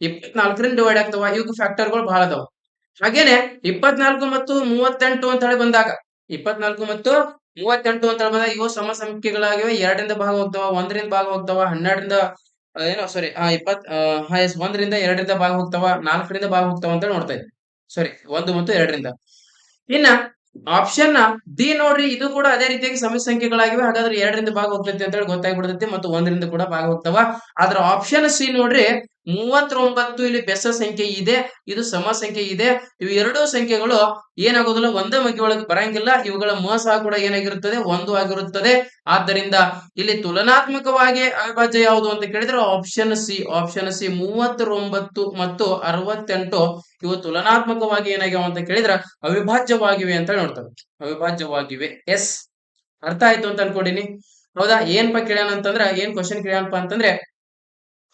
24ರಿಂದ ಡಿವೈಡ್ ಆಗ್ತಾವ. ಇವಾಗ ಫ್ಯಾಕ್ಟರ್ಗಳು ಬಹಳ ಅದಾವ. ಹಾಗೇನೆ 24 ಮತ್ತು 38 ಅಂತ ಹೇಳಿ ಬಂದಾಗ 24 ಮತ್ತು 38 ಅಂತ ಹೇಳಿ ಬಂದಾಗ ಇವು ಸಮ ಸಂಖ್ಯೆಗಳಾಗಿವೆ. 2ರಿಂದ ಭಾಗ ಹೋಗ್ತಾವ, 1ರಿಂದ ಭಾಗ ಹೋಗ್ತಾವ, 12ರಿಂದ ಏನೋ ಸಾರಿ 1ರಿಂದ 2ರಿಂದ ಭಾಗ ಹೋಗ್ತಾವ, 4ರಿಂದ ಭಾಗ ಹೋಗ್ತಾವ ಅಂತ ನೋಡ್ತಾ ಇದ್ವಿ. ಸಾರಿ 1 ಮತ್ತು 2ರಿಂದ. ಇನ್ನ ಆಪ್ಷನ್ ಡಿ ನೋಡ್ರಿ, ಇದು ಕೂಡ ಅದೇ ರೀತಿಯಾಗಿ ಸಮ ಸಂಖ್ಯೆಗಳಾಗಿವೆ. ಹಾಗಾದ್ರೆ 2ರಿಂದ ಭಾಗ ಹೋಗ್ತೈತಿ ಅಂತ ಹೇಳಿ ಗೊತ್ತಾಗ್ಬಿಡ್ತೈತಿ, ಮತ್ತು 1ರಿಂದ ಕೂಡ ಭಾಗ ಹೋಗ್ತಾವ. ಆದ್ರ ಆಪ್ಷನ್ ಸಿ ನೋಡ್ರಿ 39 ಇಲ್ಲಿ ಬೆಸ ಸಂಖ್ಯೆ ಇದೆ, ಇದು ಸಮ ಸಂಖ್ಯೆ ಇದೆ. ಇವು ಎರಡೂ ಸಂಖ್ಯೆಗಳು ಏನಾಗೋದಿಲ್ಲ, ಒಂದೇ ಮಗ್ಗಿ ಒಳಗೆ ಬರಂಗಿಲ್ಲ. ಇವುಗಳ ಮೋಸ ಕೂಡ ಏನಾಗಿರುತ್ತದೆ, 1 ಆಗಿರುತ್ತದೆ. ಆದ್ದರಿಂದ ಇಲ್ಲಿ ತುಲನಾತ್ಮಕವಾಗಿ ಅವಿಭಾಜ್ಯ ಯಾವುದು ಅಂತ ಕೇಳಿದ್ರೆ ಆಪ್ಷನ್ ಸಿ. ಆಪ್ಷನ್ ಸಿ 39 ಮತ್ತು 68 ಇವು ತುಲನಾತ್ಮಕವಾಗಿ ಏನಾಗ್ಯಾವ ಅಂತ ಕೇಳಿದ್ರೆ ಅವಿಭಾಜ್ಯವಾಗಿವೆ ಅಂತ ನೋಡ್ತವೆ. ಅವಿಭಾಜ್ಯವಾಗಿವೆ. ಎಸ್, ಅರ್ಥ ಆಯ್ತು ಅಂತ ಅನ್ಕೊಂಡಿನಿ. ಹೌದಾ? ಏನ್ಪಾ ಕೇಳ್ಯಾನ ಅಂತಂದ್ರ, ಏನ್ ಕ್ವಶನ್ ಕೇಳ್ಯಾನಪ್ಪ ಅಂತಂದ್ರೆ,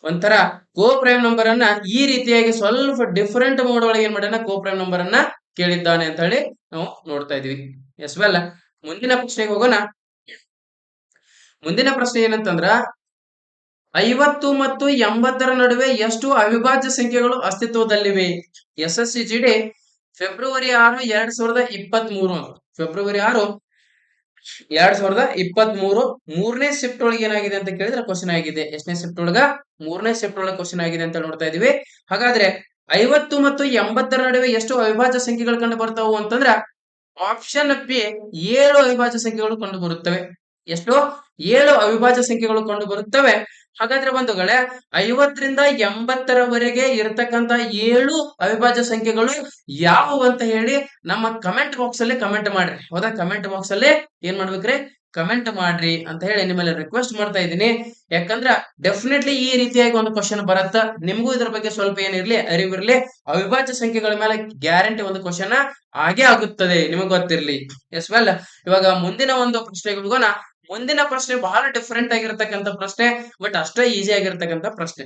ಒಂಥರ ಕೋ ಪ್ರೈಮ್ ನಂಬರ್ ಅನ್ನ ಈ ರೀತಿಯಾಗಿ ಸ್ವಲ್ಪ ಡಿಫರೆಂಟ್ ಮೋಡ್ ಒಳಗೆ ಏನ್ ಮಾಡ್ಯಾನ, ಕೋ ಪ್ರೈಮ್ ನಂಬರ್ ಅನ್ನ ಕೇಳಿದ್ದಾನೆ ಅಂತ ಹೇಳಿ ನಾವು ನೋಡ್ತಾ ಇದೀವಿ. ಎಸ್ ವೆಲ್, ಮುಂದಿನ ಪ್ರಶ್ನೆಗೆ ಹೋಗೋಣ. ಮುಂದಿನ ಪ್ರಶ್ನೆ ಏನಂತಂದ್ರ, 50 ಮತ್ತು 80ರ ನಡುವೆ ಎಷ್ಟು ಅವಿಭಾಜ್ಯ ಸಂಖ್ಯೆಗಳು ಅಸ್ತಿತ್ವದಲ್ಲಿವೆ? SSCGD February 6, 2023. ಫೆಬ್ರವರಿ 6, 2023 ಮೂರನೇ ಶಿಫ್ಟ್ ಒಳಗೆ ಏನಾಗಿದೆ ಅಂತ ಕೇಳಿದ್ರೆ ಕ್ವಶನ್ ಆಗಿದೆ. ಎಷ್ಟನೇ ಶಿಫ್ಟ್ ಒಳಗ? ಮೂರನೇ ಶಿಫ್ಟ್ ಒಳಗೆ ಕ್ವಶನ್ ಆಗಿದೆ ಅಂತ ನೋಡ್ತಾ ಇದೀವಿ. ಹಾಗಾದ್ರೆ 50 ಮತ್ತು 80ರ ನಡುವೆ ಎಷ್ಟು ಅವಿಭಾಜ್ಯ ಸಂಖ್ಯೆಗಳು ಕಂಡು ಬರ್ತಾವು ಅಂತಂದ್ರ ಆಪ್ಷನ್ ಬಿ 7 ಅವಿಭಾಜ್ಯ ಸಂಖ್ಯೆಗಳು ಕಂಡು ಬರುತ್ತವೆ. ಎಷ್ಟು? 7 ಅವಿಭಾಜ್ಯ ಸಂಖ್ಯೆಗಳು ಕಂಡು ಬರುತ್ತವೆ. ಹಾಗಾದ್ರೆ ಬಂಧುಗಳೇ, 50ರಿಂದ 80ರವರೆಗೆ ಇರತಕ್ಕಂತ 7 ಅವಿಭಾಜ್ಯ ಸಂಖ್ಯೆಗಳು ಯಾವುವು ಅಂತ ಹೇಳಿ ನಮ್ಮ ಕಮೆಂಟ್ ಬಾಕ್ಸ್ ಅಲ್ಲಿ ಕಮೆಂಟ್ ಮಾಡ್ರಿ. ಹೌದಾ? ಕಮೆಂಟ್ ಬಾಕ್ಸ್ ಅಲ್ಲಿ ಏನ್ ಮಾಡ್ಬೇಕ್ರಿ? ಕಮೆಂಟ್ ಮಾಡ್ರಿ ಅಂತ ಹೇಳಿ ನಿಮ್ಮಲ್ಲಿ ರಿಕ್ವೆಸ್ಟ್ ಮಾಡ್ತಾ ಇದ್ದೀನಿ. ಯಾಕಂದ್ರ ಡೆಫಿನೆಟ್ಲಿ ಈ ರೀತಿಯಾಗಿ ಒಂದು ಕ್ವಶನ್ ಬರತ್ತ. ನಿಮಗೂ ಇದ್ರ ಬಗ್ಗೆ ಸ್ವಲ್ಪ ಏನಿರ್ಲಿ, ಅರಿವಿರ್ಲಿ. ಅವಿಭಾಜ್ಯ ಸಂಖ್ಯೆಗಳ ಮೇಲೆ ಗ್ಯಾರಂಟಿ ಒಂದು ಕ್ವಶನ್ ಆಗೇ ಆಗುತ್ತದೆ, ನಿಮಗೆ ಗೊತ್ತಿರ್ಲಿ. ಎಸ್ ವೆಲ್, ಇವಾಗ ಮುಂದಿನ ಒಂದು ಪ್ರಶ್ನೆಗೆ ಹೋಗೋಣ. ಮುಂದಿನ ಪ್ರಶ್ನೆ ಬಹಳ ಡಿಫರೆಂಟ್ ಆಗಿರ್ತಕ್ಕಂಥ ಪ್ರಶ್ನೆ, ಬಟ್ ಅಷ್ಟೇ ಈಸಿ ಆಗಿರ್ತಕ್ಕಂಥ ಪ್ರಶ್ನೆ.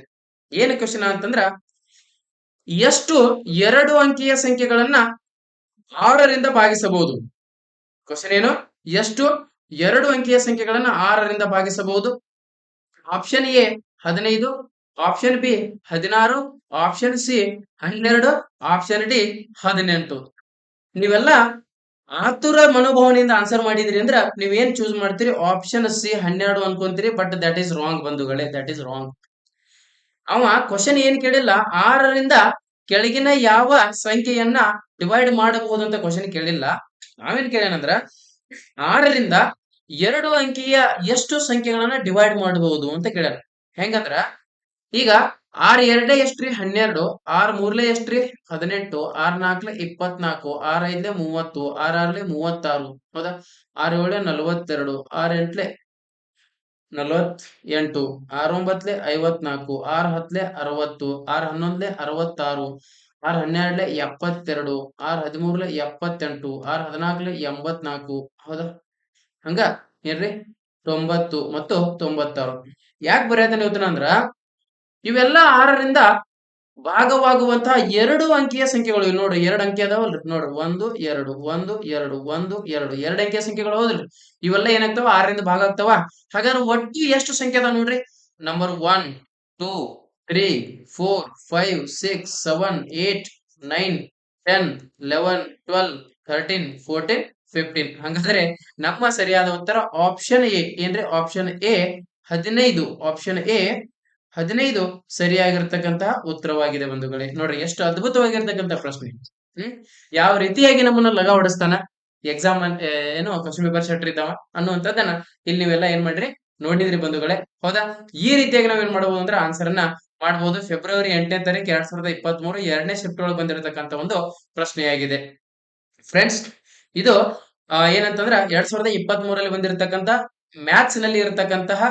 ಏನು ಕ್ವಶನ್ ಅಂತಂದ್ರ, ಎಷ್ಟು 2 ಅಂಕಿಯ ಸಂಖ್ಯೆಗಳನ್ನ 6ರಿಂದ ಭಾಗಿಸಬಹುದು? ಕ್ವಶನ್ ಏನು? ಎಷ್ಟು 2 ಅಂಕಿಯ ಸಂಖ್ಯೆಗಳನ್ನ 6ರಿಂದ ಭಾಗಿಸಬಹುದು? Option A 15, option B 16, option C 12, option D 18. ನೀವೆಲ್ಲ ಆತುರ ಮನೋಭಾವನೆಯಿಂದ ಆನ್ಸರ್ ಮಾಡಿದ್ರಿ ಅಂದ್ರ ನೀವೇನ್ ಚೂಸ್ ಮಾಡ್ತೀರಿ? ಆಪ್ಷನ್ ಸಿ 12 ಅನ್ಕೊಂತೀರಿ. ಬಟ್ ದಟ್ ಈಸ್ ರಾಂಗ್ ಬಂಧುಗಳೇ, ದಟ್ ಈಸ್ ರಾಂಗ್. ಅವ ಕ್ವಶನ್ ಏನ್ ಕೇಳಿಲ್ಲ, 6ರಿಂದ ಕೆಳಗಿನ ಯಾವ ಸಂಖ್ಯೆಯನ್ನ ಡಿವೈಡ್ ಮಾಡಬಹುದು ಅಂತ ಕ್ವಶನ್ ಕೇಳಿಲ್ಲ. ನಾವೇನ್ ಕೇಳ್ಯಾನಂದ್ರ 6ರಿಂದ 2 ಅಂಕಿಯ ಎಷ್ಟು ಸಂಖ್ಯೆಗಳನ್ನ ಡಿವೈಡ್ ಮಾಡಬಹುದು ಅಂತ ಕೇಳ್ಯಾರ. ಹೆಂಗಂದ್ರ, ಈಗ 6 2 ಎಷ್ಟ್ರಿ? 12, 6 3 ಎಷ್ಟ್ರಿ? 18, 6 4 24, 6 5 30, 6 6 36, ಹೌದಾ? 6 7 42, 6 8 48, 6 9 54, 6 10 60, 6 11 66, 6 12 72, 6 13 78, 6 14 84, ಹೌದಾ? ಹಂಗ ಏನ್ರಿ 90 ಮತ್ತು 96. ಯಾಕೆ ಬರೆಯತಾನೆ ಇವತ್ತನ ಅಂದ್ರ, ಇವೆಲ್ಲ 6ರಿಂದ ಭಾಗವಾಗುವಂತಹ 2 ಅಂಕಿಯ ಸಂಖ್ಯೆಗಳು. ಇಲ್ಲಿ ನೋಡ್ರಿ, 2 ಅಂಕಿ ಅದಾವಲ್ರಿ, ನೋಡ್ರಿ 1 2 1 2 1 2 2 ಅಂಕಿಯ ಸಂಖ್ಯೆಗಳು ಹೌದ್ರಿ. ಇವೆಲ್ಲ ಏನಾಗ್ತಾವ? 6ರಿಂದ ಭಾಗ ಆಗ್ತಾವ. ಹಾಗಾದ್ರೆ ಒಟ್ಟು ಎಷ್ಟು ಸಂಖ್ಯೆ ಅದಾವ ನೋಡ್ರಿ? ನಂಬರ್ 1 2 3 4 5 6 7 8 9 10 11 12 13 14 15. ಹಾಗಾದ್ರೆ ನಮ್ಮ ಸರಿಯಾದ ಉತ್ತರ ಆಪ್ಷನ್ ಎ. ಏನ್ರಿ? Option A 15. ಆಪ್ಷನ್ ಎ 15 ಸರಿಯಾಗಿರ್ತಕ್ಕಂತಹ ಉತ್ತರವಾಗಿದೆ ಬಂಧುಗಳೇ. ನೋಡ್ರಿ ಎಷ್ಟು ಅದ್ಭುತವಾಗಿರ್ತಕ್ಕಂಥ ಪ್ರಶ್ನೆ. ಯಾವ ರೀತಿಯಾಗಿ ನಮ್ಮನ್ನ ಲಗ ಹೊಡಿಸ್ತಾನ, ಎಕ್ಸಾಮ್ ಏನು ಕ್ವಶನ್ ಪೇಪರ್ ಶೆಟ್ರ್ ಇದ್ದಾವ ಅನ್ನುವಂಥದ್ದನ್ನ ಇಲ್ಲಿ ನೀವೆಲ್ಲ ಏನ್ ಮಾಡ್ರಿ, ನೋಡಿದ್ರಿ ಬಂಧುಗಳೇ. ಹೌದಾ? ಈ ರೀತಿಯಾಗಿ ನಾವ್ ಏನ್ ಮಾಡಬಹುದು ಅಂದ್ರೆ ಆನ್ಸರ್ ಅನ್ನ ಮಾಡಬಹುದು. ಫೆಬ್ರವರಿ 8ನೇ ತಾರೀಕು 2023 2ನೇ ಶಿಫ್ಟ್ ಒಳಗೆ ಬಂದಿರತಕ್ಕಂತ ಒಂದು ಪ್ರಶ್ನೆಯಾಗಿದೆ ಫ್ರೆಂಡ್ಸ್. ಇದು ಏನಂತಂದ್ರ 2023ರಲ್ಲಿ ಬಂದಿರತಕ್ಕಂತ ಮ್ಯಾಥ್ಸ್ ನಲ್ಲಿ ಇರತಕ್ಕಂತಹ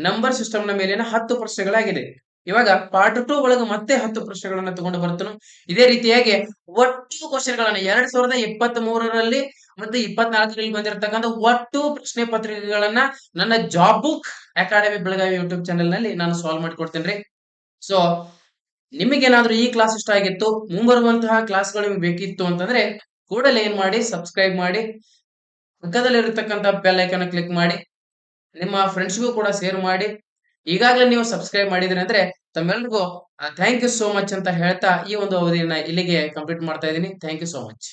ನಂಬರ್ ಸಿಸ್ಟಮ್ ನ ಮೇಲಿನ 10 ಪ್ರಶ್ನೆಗಳಾಗಿದೆ. ಇವಾಗ ಪಾರ್ಟ್ 2 ಒಳಗೆ ಮತ್ತೆ 10 ಪ್ರಶ್ನೆಗಳನ್ನ ತಗೊಂಡು ಬರ್ತನು. ಇದೇ ರೀತಿಯಾಗಿ ಒಟ್ಟು ಕ್ವಶನ್ ಗಳನ್ನ 2023ರಲ್ಲಿ ಮತ್ತು 24ರಲ್ಲಿ ಬಂದಿರತಕ್ಕಂಥ ಒಟ್ಟು ಪ್ರಶ್ನೆ ಪತ್ರಿಕೆಗಳನ್ನ ನನ್ನ job book academy Belagavi YouTube channel ನಲ್ಲಿ ನಾನು ಸಾಲ್ವ್ ಮಾಡಿಕೊಡ್ತೇನೆ. ಸೊ ನಿಮಗೇನಾದ್ರೂ ಈ ಕ್ಲಾಸ್ ಇಷ್ಟ ಆಗಿತ್ತು, ಮುಂಬರುವಂತಹ ಕ್ಲಾಸ್ಗಳು ನಿಮಗೆ ಬೇಕಿತ್ತು ಅಂತಂದ್ರೆ ಕೂಡಲೇ ಏನ್ ಮಾಡಿ ಸಬ್ಸ್ಕ್ರೈಬ್ ಮಾಡಿ, ಪಕ್ಕದಲ್ಲಿರತಕ್ಕಂಥ ಬೆಲ್ ಐಕಾನ್ ಕ್ಲಿಕ್ ಮಾಡಿ, ನಿಮ್ಮ ಫ್ರೆಂಡ್ಸ್ಗೂ ಕೂಡ ಶೇರ್ ಮಾಡಿ. ಈಗಾಗಲೇ ನೀವು ಸಬ್ಸ್ಕ್ರೈಬ್ ಮಾಡಿದ್ರಿ ಅಂದ್ರೆ ತಮ್ಮೆಲ್ರಿಗೂ ಥ್ಯಾಂಕ್ ಯು ಸೋ ಮಚ್ ಅಂತ ಹೇಳ್ತಾ ಈ ಒಂದು ಅವಧಿಯನ್ನ ಇಲ್ಲಿಗೆ ಕಂಪ್ಲೀಟ್ ಮಾಡ್ತಾ ಇದ್ದೀನಿ. Thank you so much.